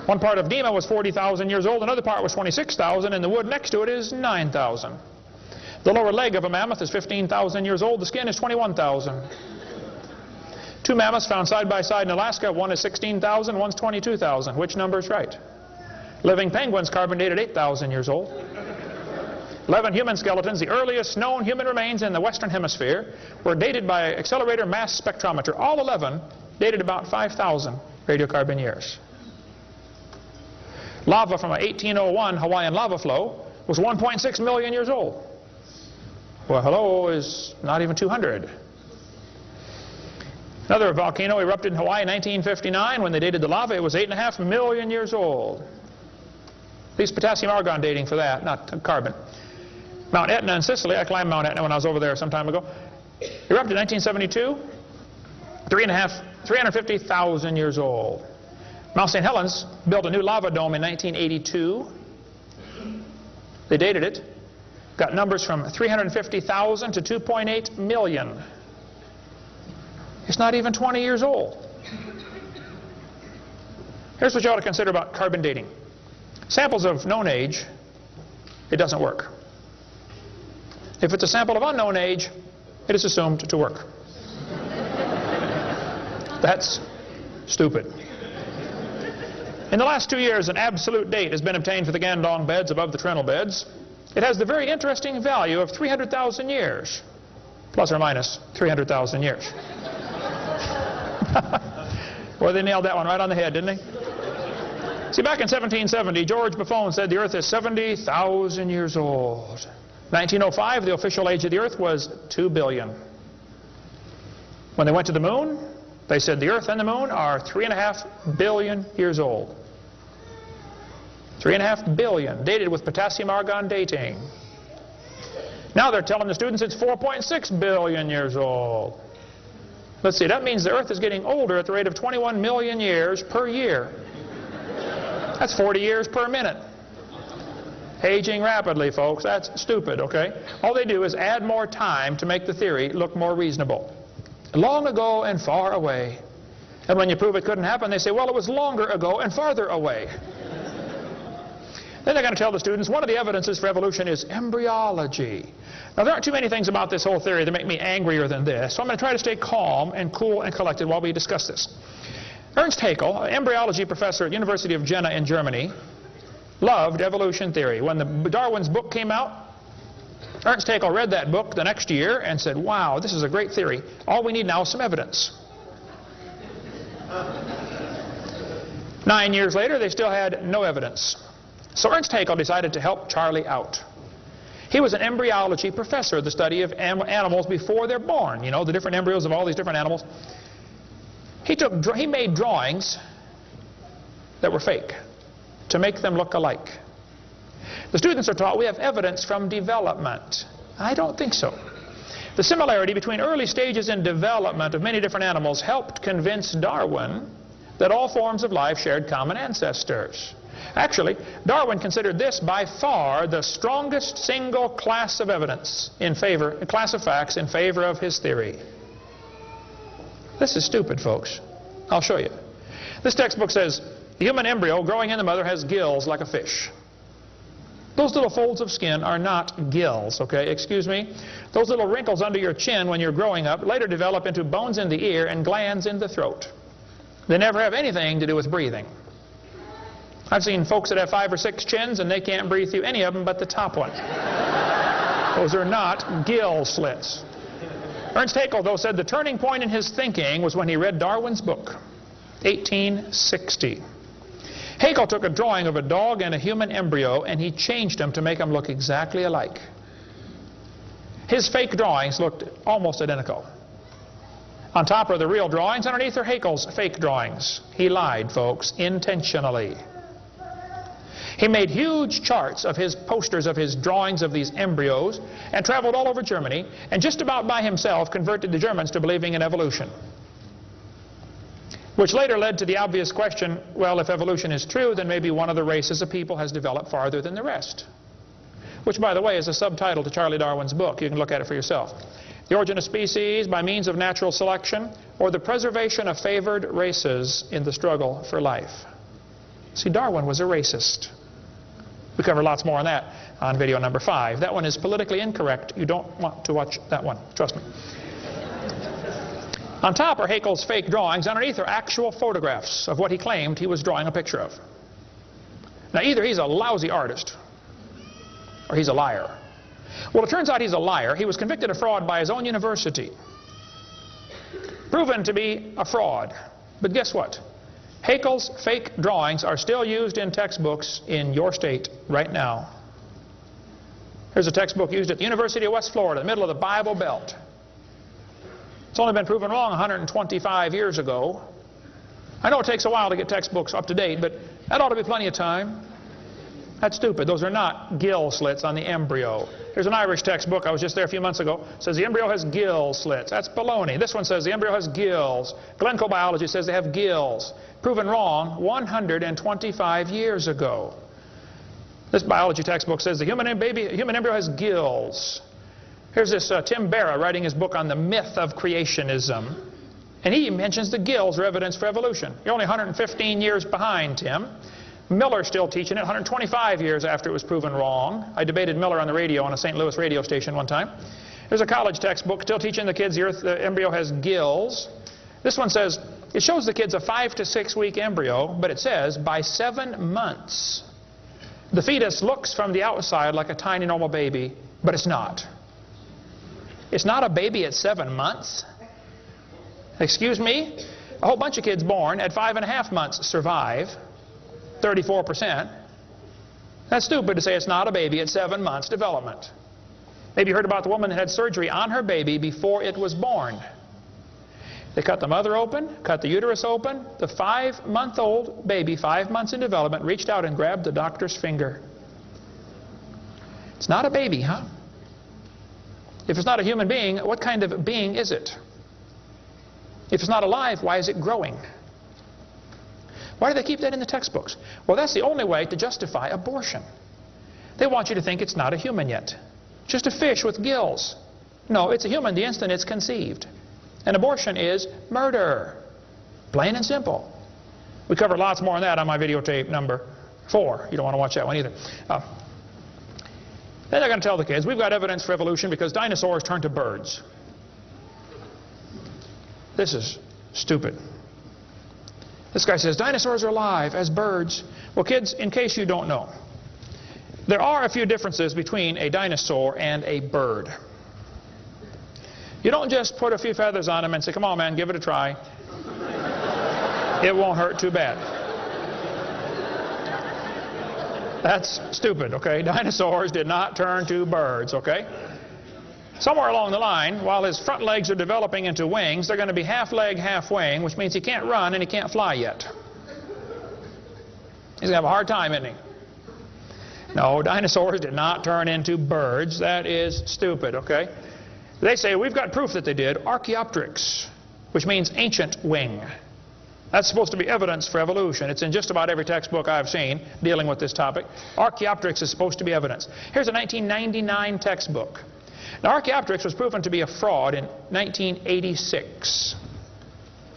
One part of Dima was 40,000 years old, another part was 26,000, and the wood next to it is 9,000. The lower leg of a mammoth is 15,000 years old, the skin is 21,000. 2 mammoths found side by side in Alaska, one is 16,000, one's 22,000. Which number is right? Living penguins carbon dated 8,000 years old. 11 human skeletons, the earliest known human remains in the Western Hemisphere, were dated by accelerator mass spectrometer. All 11 dated about 5,000 radiocarbon years. Lava from a 1801 Hawaiian lava flow was 1.6 million years old. Well, hello is not even 200. Another volcano erupted in Hawaii in 1959. When they dated the lava, it was 8.5 million years old. At least potassium argon dating for that, not carbon. Mount Etna in Sicily, I climbed Mount Etna when I was over there some time ago. Erupted in 1972, 350,000 years old. Mount St. Helens built a new lava dome in 1982. They dated it. Got numbers from 350,000 to 2.8 million. It's not even 20 years old. Here's what you ought to consider about carbon dating. Samples of known age, it doesn't work. If it's a sample of unknown age, it is assumed to work. That's stupid. In the last 2 years, an absolute date has been obtained for the Gandong beds above the Trinal beds. It has the very interesting value of 300,000 years, plus or minus 300,000 years. Well, they nailed that one right on the head, didn't they? See, back in 1770, George Buffon said the Earth is 70,000 years old. 1905, the official age of the Earth was 2 billion. When they went to the moon, they said the Earth and the moon are 3.5 billion years old. 3.5 billion, dated with potassium argon dating. Now they're telling the students it's 4.6 billion years old. Let's see, that means the Earth is getting older at the rate of 21 million years per year. That's 40 years per minute. Aging rapidly, folks. That's stupid, okay? All they do is add more time to make the theory look more reasonable. Long ago and far away. And when you prove it couldn't happen, they say, well, it was longer ago and farther away. Then they're going to tell the students one of the evidences for evolution is embryology. Now, there aren't too many things about this whole theory that make me angrier than this, so I'm going to try to stay calm and cool and collected while we discuss this. Ernst Haeckel, an embryology professor at the University of Jena in Germany, loved evolution theory. When Darwin's book came out, Ernst Haeckel read that book the next year and said, wow, this is a great theory. All we need now is some evidence. 9 years later, they still had no evidence. So Ernst Haeckel decided to help Charlie out. He was an embryology professor, the study of animals before they're born. You know, the different embryos of all these different animals. He made drawings that were fake to make them look alike. The students are taught we have evidence from development. I don't think so. The similarity between early stages in development of many different animals helped convince Darwin that all forms of life shared common ancestors. Actually, Darwin considered this by far the strongest single class of evidence in favor, a class of facts in favor of his theory. This is stupid, folks. I'll show you. This textbook says, the human embryo growing in the mother has gills like a fish. Those little folds of skin are not gills, okay? Excuse me. Those little wrinkles under your chin when you're growing up later develop into bones in the ear and glands in the throat. They never have anything to do with breathing. I've seen folks that have 5 or 6 chins and they can't breathe through any of them but the top one. Those are not gill slits. Ernst Haeckel, though, said the turning point in his thinking was when he read Darwin's book, 1860. Haeckel took a drawing of a dog and a human embryo and he changed them to make them look exactly alike. His fake drawings looked almost identical. On top are the real drawings, underneath are Haeckel's fake drawings. He lied, folks, intentionally. He made huge charts of his posters of his drawings of these embryos and traveled all over Germany and just about by himself converted the Germans to believing in evolution. Which later led to the obvious question, well, if evolution is true, then maybe one of the races of people has developed farther than the rest. Which, by the way, is a subtitle to Charlie Darwin's book. You can look at it for yourself. The Origin of Species by Means of Natural Selection, or the Preservation of Favored Races in the Struggle for Life. See, Darwin was a racist. We cover lots more on that on video number 5. That one is politically incorrect. You don't want to watch that one. Trust me. On top are Haeckel's fake drawings. Underneath are actual photographs of what he claimed he was drawing a picture of. Now, either he's a lousy artist or he's a liar. Well, it turns out he's a liar. He was convicted of fraud by his own university. Proven to be a fraud. But guess what? Haeckel's fake drawings are still used in textbooks in your state right now. Here's a textbook used at the University of West Florida, in the middle of the Bible Belt. It's only been proven wrong 125 years ago. I know it takes a while to get textbooks up to date, but that ought to be plenty of time. That's stupid. Those are not gill slits on the embryo. Here's an Irish textbook. I was just there a few months ago. It says the embryo has gill slits. That's baloney. This one says the embryo has gills. Glencoe Biology says they have gills. Proven wrong 125 years ago. This biology textbook says the human embryo has gills. Here's this Tim Barra writing his book on the myth of creationism. And he mentions the gills are evidence for evolution. You're only 115 years behind, Tim. Miller's still teaching it 125 years after it was proven wrong. I debated Miller on the radio on a St. Louis radio station one time. There's a college textbook still teaching the kids the embryo has gills. This one says it shows the kids a 5 to 6 week embryo, but it says by 7 months the fetus looks from the outside like a tiny normal baby, but it's not. It's not a baby at 7 months. Excuse me? A whole bunch of kids born at 5.5 months survive. 34%. That's stupid to say it's not a baby at 7 months development. Maybe you heard about the woman that had surgery on her baby before it was born. They cut the mother open, cut the uterus open. The 5-month-old baby, 5 months in development, reached out and grabbed the doctor's finger. It's not a baby, huh? If it's not a human being, what kind of being is it? If it's not alive, why is it growing? Why do they keep that in the textbooks? Well, that's the only way to justify abortion. They want you to think it's not a human yet. Just a fish with gills. No, it's a human the instant it's conceived. And abortion is murder. Plain and simple. We covered lots more on that on my videotape number 4. You don't want to watch that one either. Then they're going to tell the kids, we've got evidence for evolution because dinosaurs turned to birds. This is stupid. This guy says dinosaurs are alive as birds. Well, kids, in case you don't know, there are a few differences between a dinosaur and a bird. You don't just put a few feathers on them and say, come on, man, give it a try. It won't hurt too bad. That's stupid, okay? Dinosaurs did not turn to birds, okay? Somewhere along the line, while his front legs are developing into wings, they're going to be half leg, half wing, which means he can't run and he can't fly yet. He's going to have a hard time, isn't he? No, dinosaurs did not turn into birds. That is stupid, okay? They say, we've got proof that they did. Archaeopteryx, which means ancient wing. That's supposed to be evidence for evolution. It's in just about every textbook I've seen dealing with this topic. Archaeopteryx is supposed to be evidence. Here's a 1999 textbook. Now, Archaeopteryx was proven to be a fraud in 1986.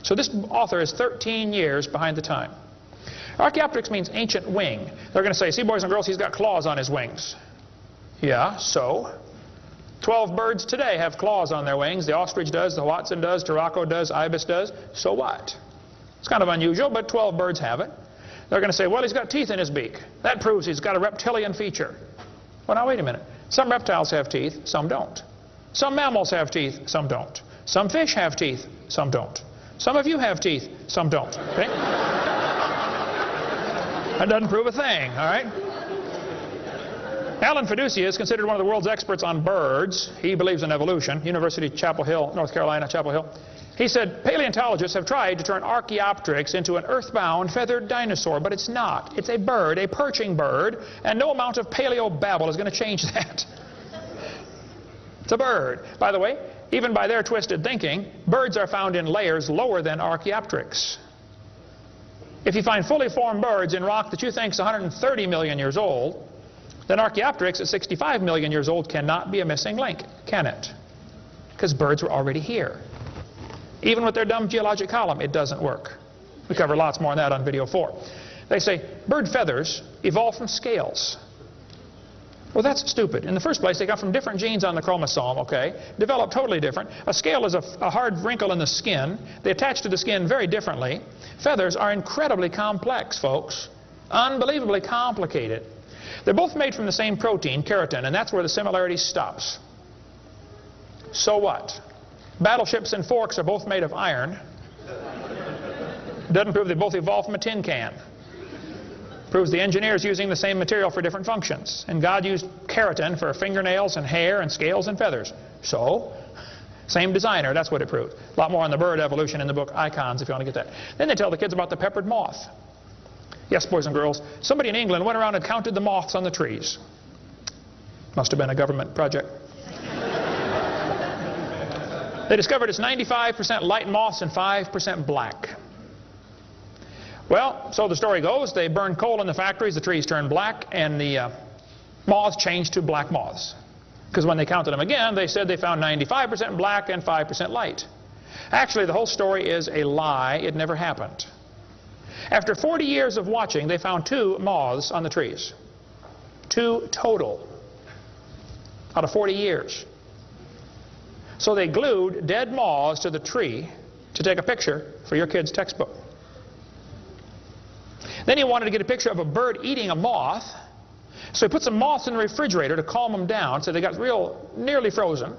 So this author is 13 years behind the time. Archaeopteryx means ancient wing. They're going to say, see, boys and girls, he's got claws on his wings. Yeah, so? 12 birds today have claws on their wings. The ostrich does, the Watson does, Turako does, ibis does. So what? It's kind of unusual, but 12 birds have it. They're going to say, well, he's got teeth in his beak. That proves he's got a reptilian feature. Well, now, wait a minute. Some reptiles have teeth, some don't. Some mammals have teeth, some don't. Some fish have teeth, some don't. Some of you have teeth, some don't. Okay? That doesn't prove a thing, all right? Alan Fiducia is considered one of the world's experts on birds. He believes in evolution. University of Chapel Hill, North Carolina, Chapel Hill. He said, paleontologists have tried to turn Archaeopteryx into an earthbound feathered dinosaur, but it's not. It's a bird, a perching bird, and no amount of paleo-babble is going to change that. It's a bird. By the way, even by their twisted thinking, birds are found in layers lower than Archaeopteryx. If you find fully formed birds in rock that you think is 130 million years old, then Archaeopteryx at 65 million years old cannot be a missing link, can it? Because birds were already here. Even with their dumb geologic column, it doesn't work. We cover lots more on that on video 4. They say bird feathers evolved from scales. Well, that's stupid. In the first place, they come from different genes on the chromosome, okay? Developed totally different. A scale is a hard wrinkle in the skin. They attach to the skin very differently. Feathers are incredibly complex, folks. Unbelievably complicated. They're both made from the same protein, keratin, and that's where the similarity stops. So what? Battleships and forks are both made of iron. Doesn't prove they both evolved from a tin can. Proves the engineers using the same material for different functions. And God used keratin for fingernails and hair and scales and feathers. So Same designer, that's what it proved. A lot more on the bird evolution in the book Icons, if you want to get that. Then they tell the kids about the peppered moth. Yes, boys and girls, somebody in England went around and counted the moths on the trees. Must have been a government project. They discovered it's 95% light moths and 5% black. Well, so the story goes, they burned coal in the factories, the trees turned black, and the moths changed to black moths. Because when they counted them again, they said they found 95% black and 5% light. Actually, the whole story is a lie. It never happened. After 40 years of watching, they found 2 moths on the trees. 2 total out of 40 years. So they glued dead moths to the tree to take a picture for your kid's textbook. Then he wanted to get a picture of a bird eating a moth. So he put some moths in the refrigerator to calm them down so they got nearly frozen.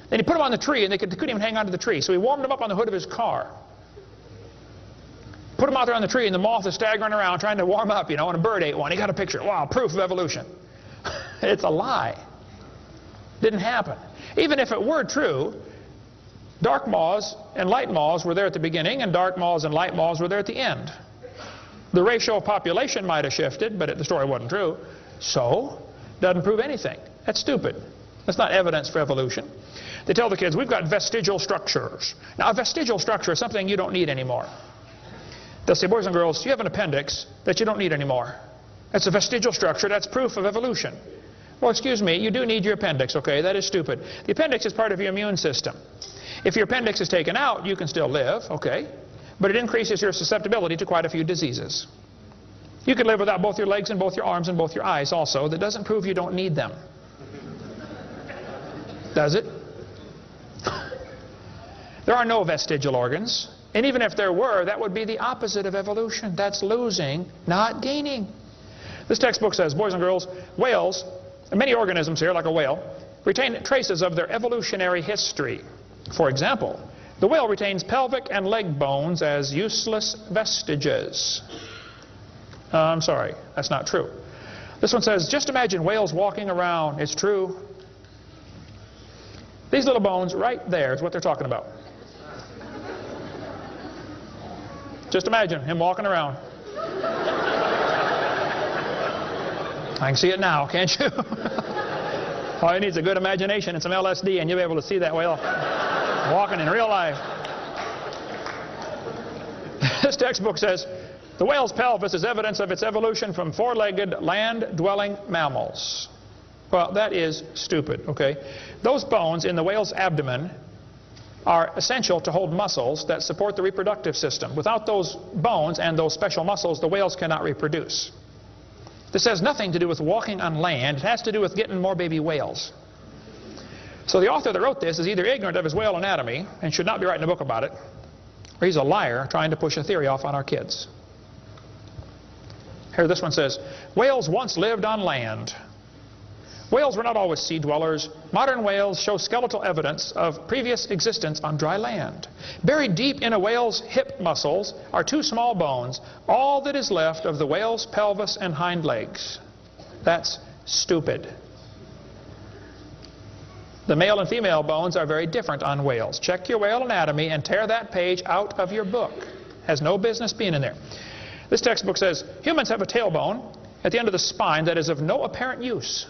Then he put them on the tree and they couldn't even hang on to the tree. So he warmed them up on the hood of his car. Put them out there on the tree and the moth is staggering around trying to warm up, and a bird ate one. He got a picture. Wow, proof of evolution. It's a lie. Didn't happen. Even if it were true, dark moths and light moths were there at the beginning and dark moths and light moths were there at the end. The ratio of population might have shifted, but the story wasn't true. So, doesn't prove anything. That's stupid. That's not evidence for evolution. They tell the kids, we've got vestigial structures. Now, a vestigial structure is something you don't need anymore. They'll say, boys and girls, you have an appendix that you don't need anymore. That's a vestigial structure. That's proof of evolution. Well, excuse me, you do need your appendix, okay? That is stupid. The appendix is part of your immune system. If your appendix is taken out, you can still live, okay? But it increases your susceptibility to quite a few diseases. You can live without both your legs and both your arms and both your eyes also. That doesn't prove you don't need them. Does it? There are no vestigial organs. And even if there were, that would be the opposite of evolution. That's losing, not gaining. This textbook says, boys and girls, whales, and many organisms here, like a whale, retain traces of their evolutionary history. For example, the whale retains pelvic and leg bones as useless vestiges. I'm sorry, that's not true. This one says, just imagine whales walking around. It's true. These little bones right there is what they're talking about. Just imagine him walking around. I can see it now, can't you? All you need is a good imagination and some LSD and you'll be able to see that whale walking in real life. This textbook says, the whale's pelvis is evidence of its evolution from 4-legged land-dwelling mammals. Well, that is stupid, okay? Those bones in the whale's abdomen are essential to hold muscles that support the reproductive system. Without those bones and those special muscles, the whales cannot reproduce. This has nothing to do with walking on land. It has to do with getting more baby whales. So the author that wrote this is either ignorant of his whale anatomy and should not be writing a book about it, or he's a liar trying to push a theory off on our kids. Here, this one says, whales once lived on land. Whales were not always sea dwellers. Modern whales show skeletal evidence of previous existence on dry land. Buried deep in a whale's hip muscles are 2 small bones, all that is left of the whale's pelvis and hind legs. That's stupid. The male and female bones are very different on whales. Check your whale anatomy and tear that page out of your book. Has no business being in there. This textbook says, humans have a tailbone at the end of the spine that is of no apparent use.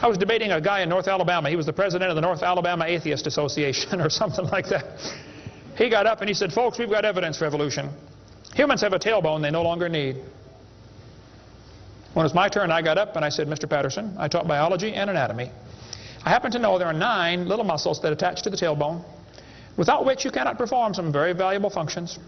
I was debating a guy in North Alabama. He was the president of the North Alabama Atheist Association or something like that. He got up and he said, folks, we've got evidence for evolution. Humans have a tailbone they no longer need. When it was my turn, I got up and I said, Mr. Patterson, I taught biology and anatomy. I happen to know there are 9 little muscles that attach to the tailbone, without which you cannot perform some very valuable functions.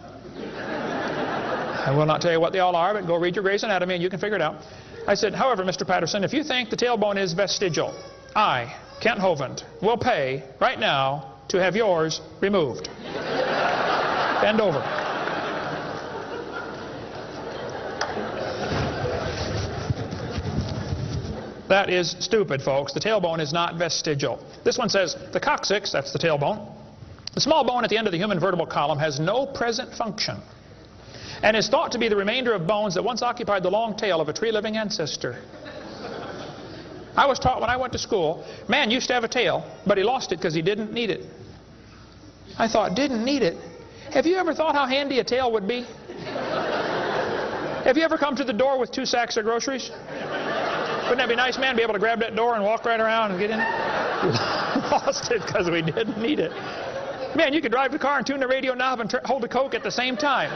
I will not tell you what they all are, but go read your Gray's Anatomy and you can figure it out. I said, however, Mr. Patterson, if you think the tailbone is vestigial, I, Kent Hovind, will pay right now to have yours removed. Bend over. That is stupid, folks. The tailbone is not vestigial. This one says, the coccyx, that's the tailbone, the small bone at the end of the human vertebral column, has no present function and is thought to be the remainder of bones that once occupied the long tail of a tree-living ancestor. I was taught when I went to school, man used to have a tail, but he lost it because he didn't need it. I thought, didn't need it? Have you ever thought how handy a tail would be? Have you ever come to the door with 2 sacks of groceries? Wouldn't that be nice, man, be able to grab that door and walk right around and get in? Lost it because we didn't need it. Man, you could drive the car and tune the radio knob and hold a Coke at the same time.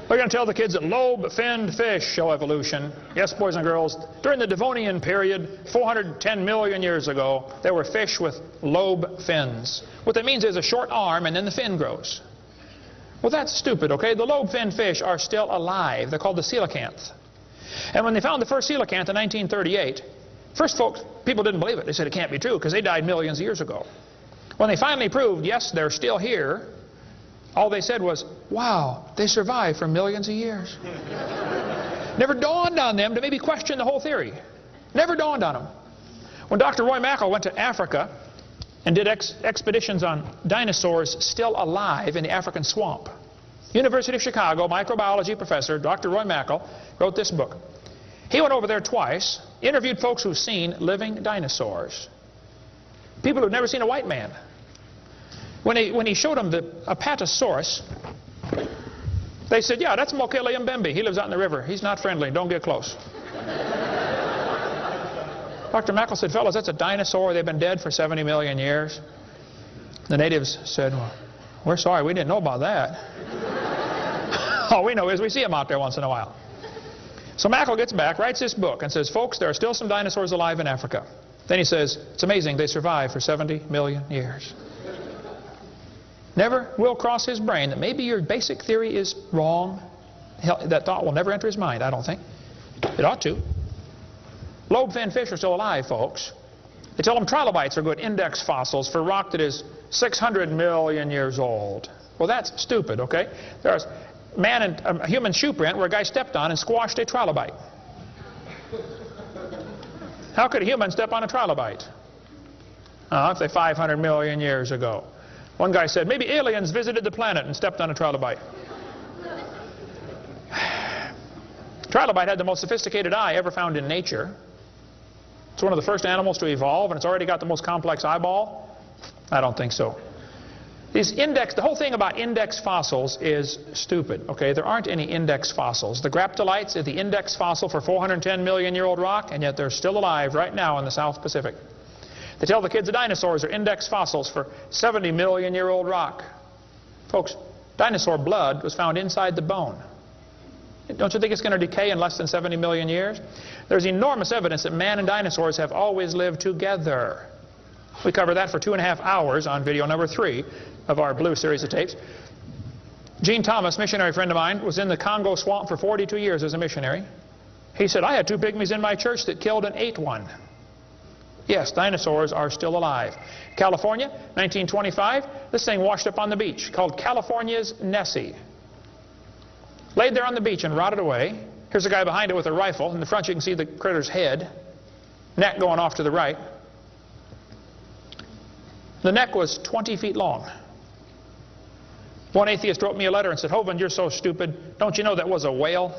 We're going to tell the kids that lobe-finned fish show evolution. Yes, boys and girls, during the Devonian period, 410 million years ago, there were fish with lobe fins. What that means is a short arm and then the fin grows. Well, that's stupid, okay? The lobe-finned fish are still alive. They're called the coelacanth. And when they found the first coelacanth in 1938, first people didn't believe it. They said it can't be true because they died millions of years ago. When they finally proved, yes, they're still here, all they said was, wow, they survived for millions of years. Never dawned on them to maybe question the whole theory. Never dawned on them. When Dr. Roy Mackal went to Africa and did expeditions on dinosaurs still alive in the African swamp, University of Chicago microbiology professor Dr. Roy Mackal wrote this book. He went over there twice, interviewed folks who've seen living dinosaurs, people who've never seen a white man. When he showed them the Apatosaurus, they said, yeah, that's Mokele Mbembe. He lives out in the river. He's not friendly. Don't get close. Dr. Mackal said, fellas, that's a dinosaur. They've been dead for 70 million years. The natives said, well, we're sorry. We didn't know about that. All we know is we see them out there once in a while. So Mackal gets back, writes this book, and says, folks, there are still some dinosaurs alive in Africa. Then he says, it's amazing they survived for 70 million years. Never will cross his brain that maybe your basic theory is wrong. That thought will never enter his mind, I don't think. It ought to. Lobe-finned fish are still alive, folks. They tell them trilobites are good index fossils for rock that is 600 million years old. Well, that's stupid, okay? There's a human shoe print where a guy stepped on and squashed a trilobite. How could a human step on a trilobite? If they 500 million years ago. One guy said, maybe aliens visited the planet and stepped on a trilobite. Trilobite had the most sophisticated eye ever found in nature. It's one of the first animals to evolve, and it's already got the most complex eyeball. I don't think so. The whole thing about index fossils is stupid, okay? There aren't any index fossils. The graptolites are the index fossil for 410 million year old rock, and yet they're still alive right now in the South Pacific. They tell the kids the dinosaurs are index fossils for 70 million year old rock. Folks, dinosaur blood was found inside the bone. Don't you think it's going to decay in less than 70 million years? There's enormous evidence that man and dinosaurs have always lived together. We cover that for 2.5 hours on video number 3 of our blue series of tapes. Gene Thomas, missionary friend of mine, was in the Congo swamp for 42 years as a missionary. He said, I had 2 pygmies in my church that killed and ate one. Yes, dinosaurs are still alive. California, 1925, this thing washed up on the beach called California's Nessie. Laid there on the beach and rotted away. Here's a guy behind it with a rifle. In the front you can see the critter's head, neck going off to the right. The neck was 20 feet long. One atheist wrote me a letter and said, Hovind, you're so stupid. Don't you know that was a whale?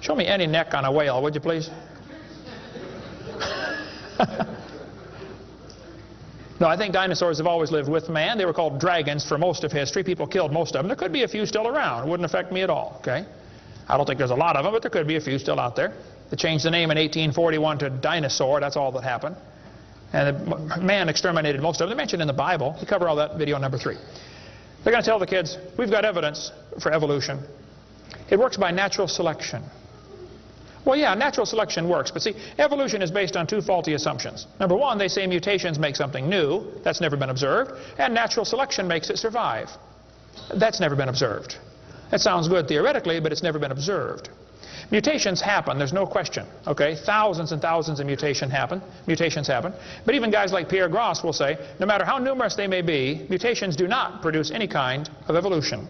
Show me any neck on a whale, would you please? No, I think dinosaurs have always lived with man. They were called dragons for most of history. People killed most of them. There could be a few still around. It wouldn't affect me at all, okay? I don't think there's a lot of them, but there could be a few still out there. They changed the name in 1841 to dinosaur. That's all that happened. And man exterminated most of them. They're mentioned in the Bible. We cover all that video number 3. They're going to tell the kids, we've got evidence for evolution. It works by natural selection. Well, yeah, natural selection works, but see, evolution is based on 2 faulty assumptions. Number 1, they say mutations make something new. That's never been observed. And natural selection makes it survive. That's never been observed. That sounds good theoretically, but it's never been observed. Mutations happen, there's no question, okay? Thousands and thousands of mutations happen. But even guys like Pierre Gross will say, no matter how numerous they may be, mutations do not produce any kind of evolution.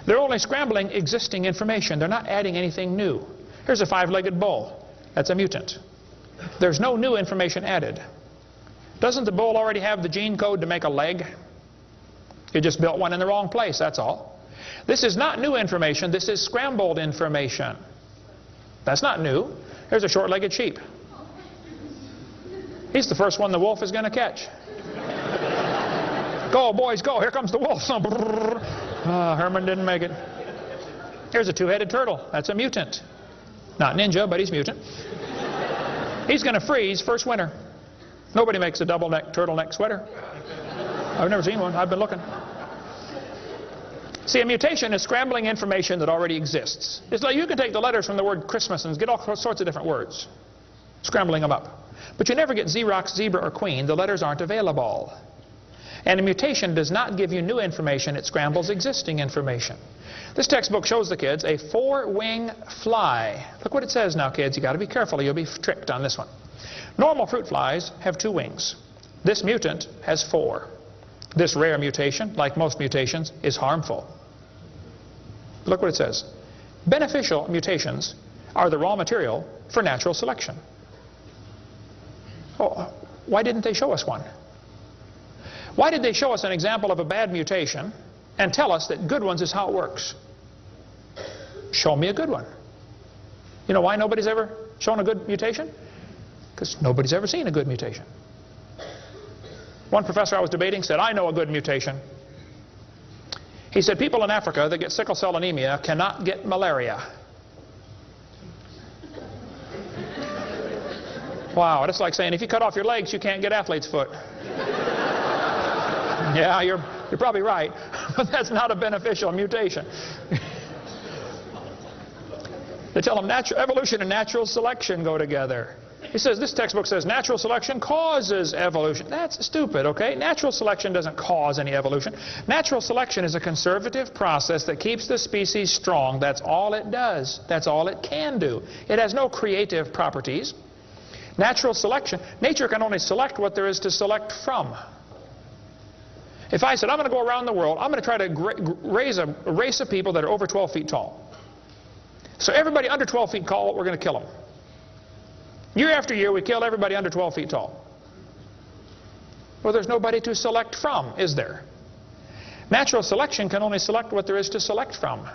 They're only scrambling existing information. They're not adding anything new. Here's a 5-legged bull. That's a mutant. There's no new information added. Doesn't the bull already have the gene code to make a leg? You just built one in the wrong place, that's all. This is not new information. This is scrambled information. That's not new. There's a short-legged sheep. He's the first one the wolf is going to catch. Go, boys, go. Here comes the wolf. Herman didn't make it. Here's a two-headed turtle. That's a mutant. Not ninja, but he's mutant. He's going to freeze first winter. Nobody makes a double-neck turtleneck sweater. I've never seen one. I've been looking. See, a mutation is scrambling information that already exists. It's like you can take the letters from the word Christmas and get all sorts of different words, scrambling them up. But you never get Xerox, zebra, or queen. The letters aren't available. And a mutation does not give you new information. It scrambles existing information. This textbook shows the kids a four-wing fly. Look what it says now, kids. You've got to be careful or you'll be tricked on this one. Normal fruit flies have 2 wings. This mutant has 4. This rare mutation, like most mutations, is harmful. Look what it says. Beneficial mutations are the raw material for natural selection. Oh, why didn't they show us one? Why did they show us an example of a bad mutation and tell us that good ones is how it works? Show me a good one. You know why nobody's ever shown a good mutation? Because nobody's ever seen a good mutation. One professor I was debating said, I know a good mutation. He said, people in Africa that get sickle cell anemia cannot get malaria. Wow, that's like saying if you cut off your legs, you can't get athlete's foot. Yeah, you're probably right, but that's not a beneficial mutation. They tell them evolution and natural selection go together. He says, this textbook says natural selection causes evolution. That's stupid, okay? Natural selection doesn't cause any evolution. Natural selection is a conservative process that keeps the species strong. That's all it does. That's all it can do. It has no creative properties. Natural selection, nature can only select what there is to select from. If I said, I'm going to go around the world, I'm going to try to raise a race of people that are over 12 feet tall. So everybody under 12 feet tall, we're going to kill them. Year after year, we kill everybody under 12 feet tall. Well, there's nobody to select from, is there? Natural selection can only select what there is to select from.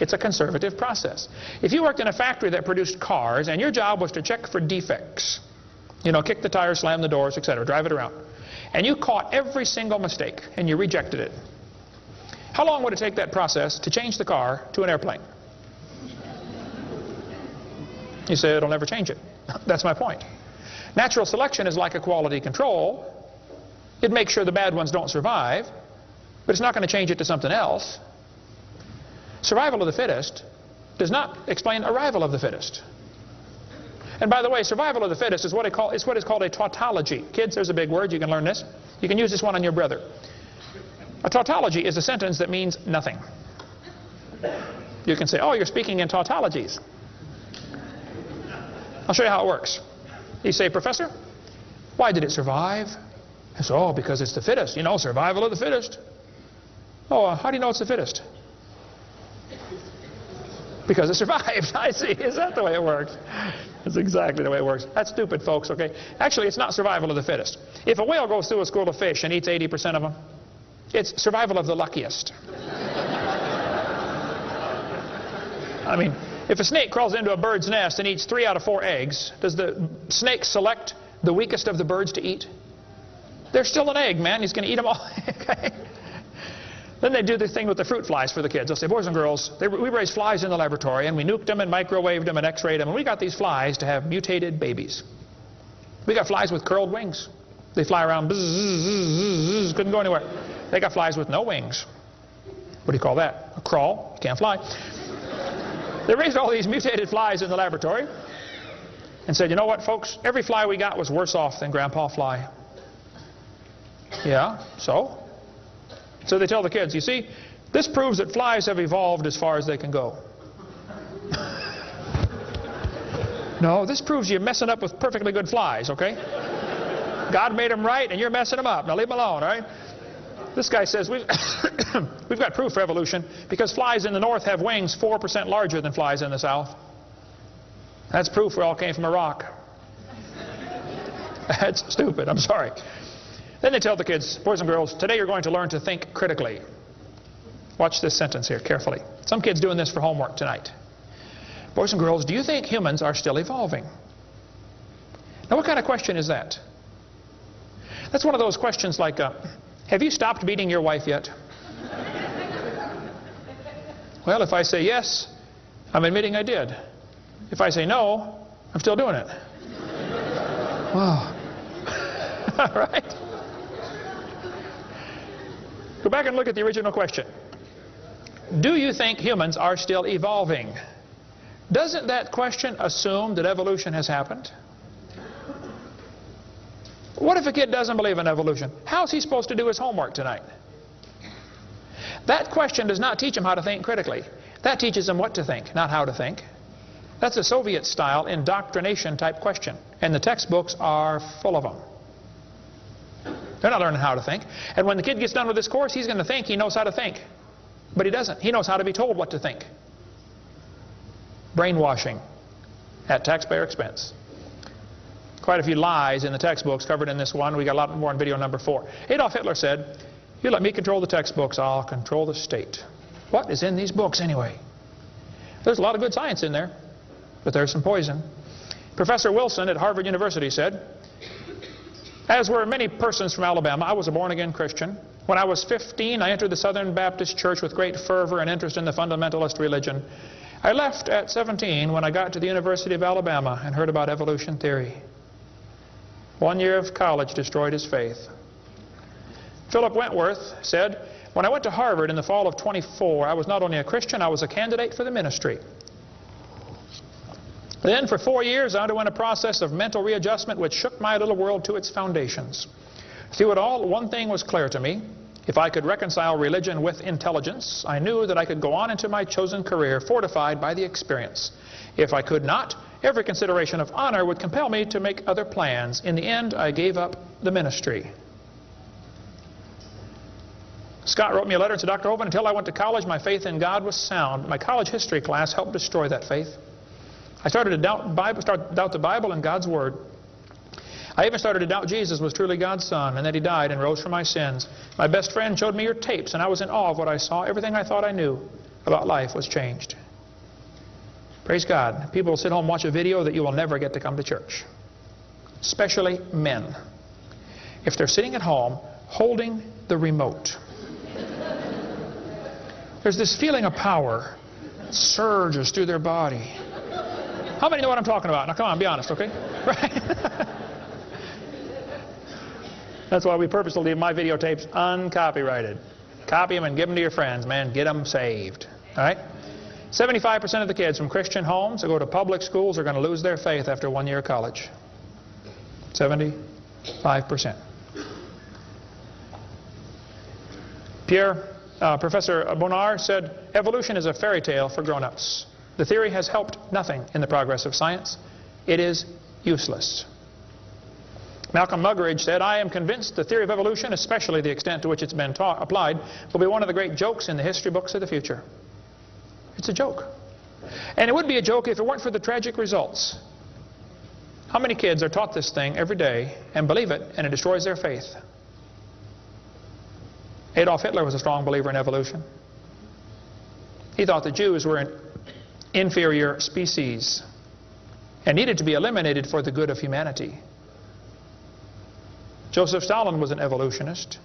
It's a conservative process. If you worked in a factory that produced cars, and your job was to check for defects, you know, kick the tires, slam the doors, etc., drive it around, and you caught every single mistake, and you rejected it, how long would it take that process to change the car to an airplane? You say it'll never change it. That's my point. Natural selection is like a quality control. It makes sure the bad ones don't survive, but it's not going to change it to something else. Survival of the fittest does not explain arrival of the fittest. And by the way, survival of the fittest is what is called a tautology. Kids, there's a big word. You can learn this. You can use this one on your brother. A tautology is a sentence that means nothing. You can say, oh, you're speaking in tautologies. I'll show you how it works. You say, Professor, why did it survive? I say, oh, because it's the fittest. You know, survival of the fittest. Oh, how do you know it's the fittest? Because it survived. I see. Is that the way it works? That's exactly the way it works. That's stupid, folks, okay? Actually, it's not survival of the fittest. If a whale goes through a school of fish and eats 80% of them, it's survival of the luckiest. I mean, if a snake crawls into a bird's nest and eats 3 out of 4 eggs, does the snake select the weakest of the birds to eat? There's still an egg, man. He's going to eat them all. Okay? Then they do the thing with the fruit flies for the kids. They'll say, boys and girls, we raised flies in the laboratory, and we nuked them and microwaved them and x-rayed them, and we got these flies to have mutated babies. We got flies with curled wings. They fly around, bzz, bzz, bzz, bzz, couldn't go anywhere. They got flies with no wings. What do you call that? A crawl. You can't fly. They raised all these mutated flies in the laboratory and said, you know what, folks? Every fly we got was worse off than Grandpa Fly. Yeah, so? So they tell the kids, you see, this proves that flies have evolved as far as they can go. No, this proves you're messing up with perfectly good flies, okay? God made them right, and you're messing them up. Now leave them alone, all right? This guy says, we've got proof for evolution because flies in the north have wings 4% larger than flies in the south. That's proof we all came from a rock. That's stupid, I'm sorry. Then they tell the kids, boys and girls, today you're going to learn to think critically. Watch this sentence here carefully. Some kid's doing this for homework tonight. Boys and girls, do you think humans are still evolving? Now, what kind of question is that? That's one of those questions like, have you stopped beating your wife yet? Well, if I say yes, I'm admitting I did. If I say no, I'm still doing it. Wow. Right? Go back and look at the original question. Do you think humans are still evolving? Doesn't that question assume that evolution has happened? What if a kid doesn't believe in evolution? How's he supposed to do his homework tonight? That question does not teach him how to think critically. That teaches him what to think, not how to think. That's a Soviet-style indoctrination type question, and the textbooks are full of them. They're not learning how to think. And when the kid gets done with this course, he's going to think he knows how to think. But he doesn't. He knows how to be told what to think. Brainwashing at taxpayer expense. Quite a few lies in the textbooks covered in this one. We got a lot more in video number 4. Adolf Hitler said, "You let me control the textbooks, I'll control the state." What is in these books anyway? There's a lot of good science in there, but there's some poison. Professor Wilson at Harvard University said, "As were many persons from Alabama, I was a born-again Christian. When I was 15, I entered the Southern Baptist Church with great fervor and interest in the fundamentalist religion. I left at 17 when I got to the University of Alabama and heard about evolution theory. 1 year of college destroyed his faith." Philip Wentworth said, "When I went to Harvard in the fall of 24, I was not only a Christian, I was a candidate for the ministry. Then for 4 years I underwent a process of mental readjustment which shook my little world to its foundations. Through it all, one thing was clear to me. If I could reconcile religion with intelligence, I knew that I could go on into my chosen career fortified by the experience. If I could not, every consideration of honor would compel me to make other plans. In the end, I gave up the ministry." Scott wrote me a letter and said, "Dr. Hovind, until I went to college, my faith in God was sound. My college history class helped destroy that faith. I started to doubt the Bible and God's Word. I even started to doubt Jesus was truly God's Son and that He died and rose for my sins. My best friend showed me your tapes and I was in awe of what I saw. Everything I thought I knew about life was changed." Praise God. People will sit home and watch a video that you will never get to come to church. Especially men. If they're sitting at home holding the remote. There's this feeling of power that surges through their body. How many know what I'm talking about? Now come on, be honest, okay? Right? That's why we purposely leave my videotapes uncopyrighted. Copy them and give them to your friends, man. Get them saved. All right? 75% of the kids from Christian homes who go to public schools are going to lose their faith after 1 year of college. 75%. Professor Bonar said, "Evolution is a fairy tale for grown-ups. The theory has helped nothing in the progress of science. It is useless." Malcolm Muggeridge said, "I am convinced the theory of evolution, especially the extent to which it's been applied, will be one of the great jokes in the history books of the future." It's a joke. And it would be a joke if it weren't for the tragic results. How many kids are taught this thing every day and believe it, and it destroys their faith? Adolf Hitler was a strong believer in evolution. He thought the Jews were an inferior species and needed to be eliminated for the good of humanity. Joseph Stalin was an evolutionist.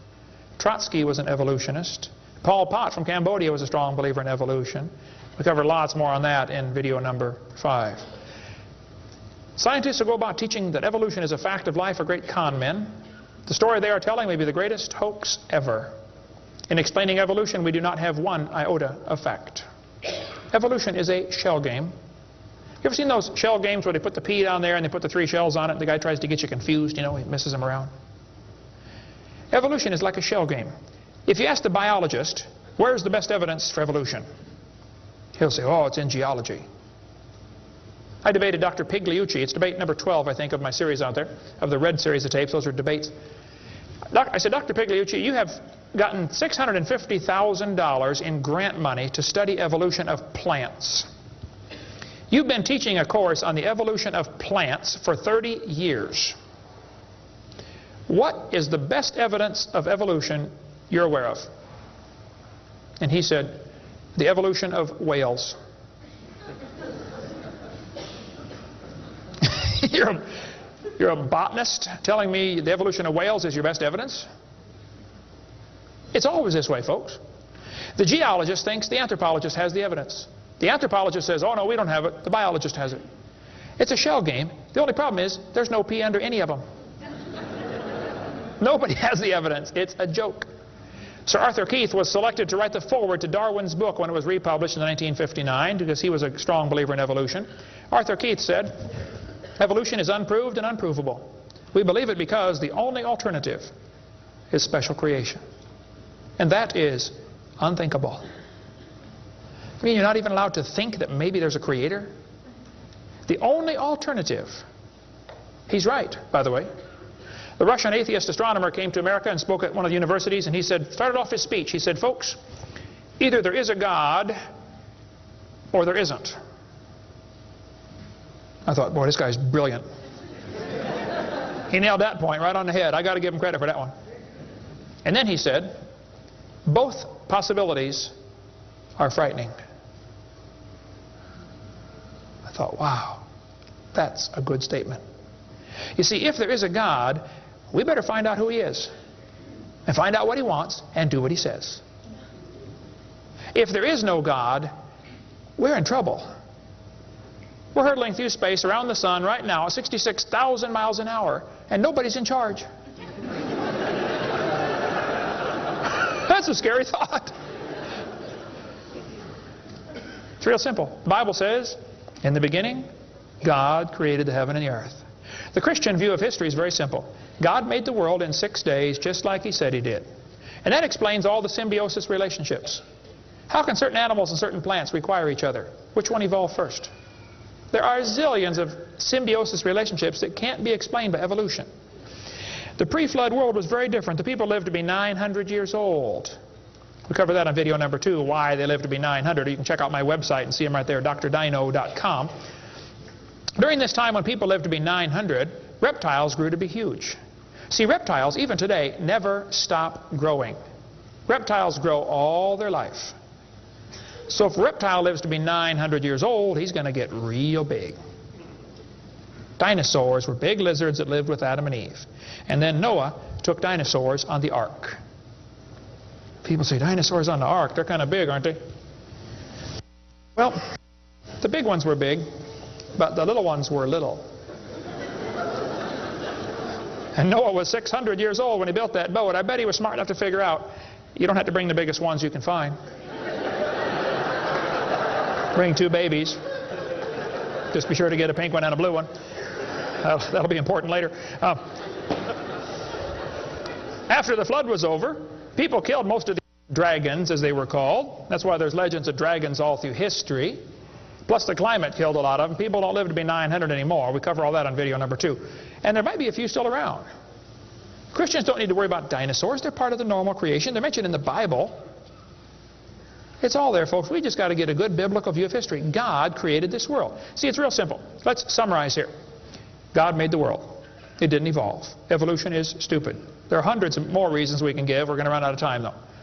Trotsky was an evolutionist. Pol Pot from Cambodia was a strong believer in evolution. We covered lots more on that in video number 5. Scientists who go about teaching that evolution is a fact of life are great con men. The story they are telling may be the greatest hoax ever. In explaining evolution, we do not have one iota of fact. Evolution is a shell game. You ever seen those shell games where they put the pea down there and they put the 3 shells on it and the guy tries to get you confused, you know, he messes them around? Evolution is like a shell game. If you ask the biologist, where's the best evidence for evolution? He'll say, oh, it's in geology. I debated Dr. Pigliucci. It's debate number 12, I think, of my series out there, of the red series of tapes. Those are debates. I said, Dr. Pigliucci, you have gotten $650,000 in grant money to study evolution of plants. You've been teaching a course on the evolution of plants for 30 years. What is the best evidence of evolution you're aware of? And he said, the evolution of whales. You're a botanist telling me the evolution of whales is your best evidence? It's always this way, folks. The geologist thinks the anthropologist has the evidence. The anthropologist says, oh no, we don't have it. The biologist has it. It's a shell game. The only problem is there's no P under any of them. Nobody has the evidence. It's a joke. Sir Arthur Keith was selected to write the foreword to Darwin's book when it was republished in 1959 because he was a strong believer in evolution. Arthur Keith said, evolution is unproved and unprovable. We believe it because the only alternative is special creation. And that is unthinkable. I mean, you're not even allowed to think that maybe there's a creator? The only alternative. He's right, by the way. The Russian atheist astronomer came to America and spoke at one of the universities, and he started off his speech. He said, folks, either there is a God or there isn't. I thought, boy, this guy's brilliant. He nailed that point right on the head. I got to give him credit for that one. And then he said, both possibilities are frightening. I thought, wow, that's a good statement. You see, if there is a God, we better find out who He is and find out what He wants and do what He says. If there is no God, we're in trouble. We're hurtling through space around the sun right now at 66,000 miles an hour, and nobody's in charge. That's a scary thought. It's real simple. The Bible says, in the beginning, God created the heaven and the earth. The Christian view of history is very simple. God made the world in 6 days just like He said He did. And that explains all the symbiosis relationships. How can certain animals and certain plants require each other? Which one evolved first? There are zillions of symbiosis relationships that can't be explained by evolution. The pre-flood world was very different. The people lived to be 900 years old. We cover that on video number 2, why they lived to be 900. You can check out my website and see them right there, drdino.com. During this time when people lived to be 900, reptiles grew to be huge. See, reptiles, even today, never stop growing. Reptiles grow all their life. So if a reptile lives to be 900 years old, he's going to get real big. Dinosaurs were big lizards that lived with Adam and Eve. And then Noah took dinosaurs on the ark. People say, dinosaurs on the ark, they're kind of big, aren't they? Well, the big ones were big, but the little ones were little. And Noah was 600 years old when he built that boat. I bet he was smart enough to figure out, you don't have to bring the biggest ones you can find. Bring 2 babies. Just be sure to get a pink one and a blue one. That'll be important later. After the flood was over, people killed most of the dragons, as they were called. That's why there's legends of dragons all through history. Plus the climate killed a lot of them. People don't live to be 900 anymore. We cover all that on video number 2. And there might be a few still around. Christians don't need to worry about dinosaurs. They're part of the normal creation. They're mentioned in the Bible. It's all there, folks. We just got to get a good biblical view of history. God created this world. See, it's real simple. Let's summarize here. God made the world. It didn't evolve. Evolution is stupid. There are hundreds of more reasons we can give. We're going to run out of time, though.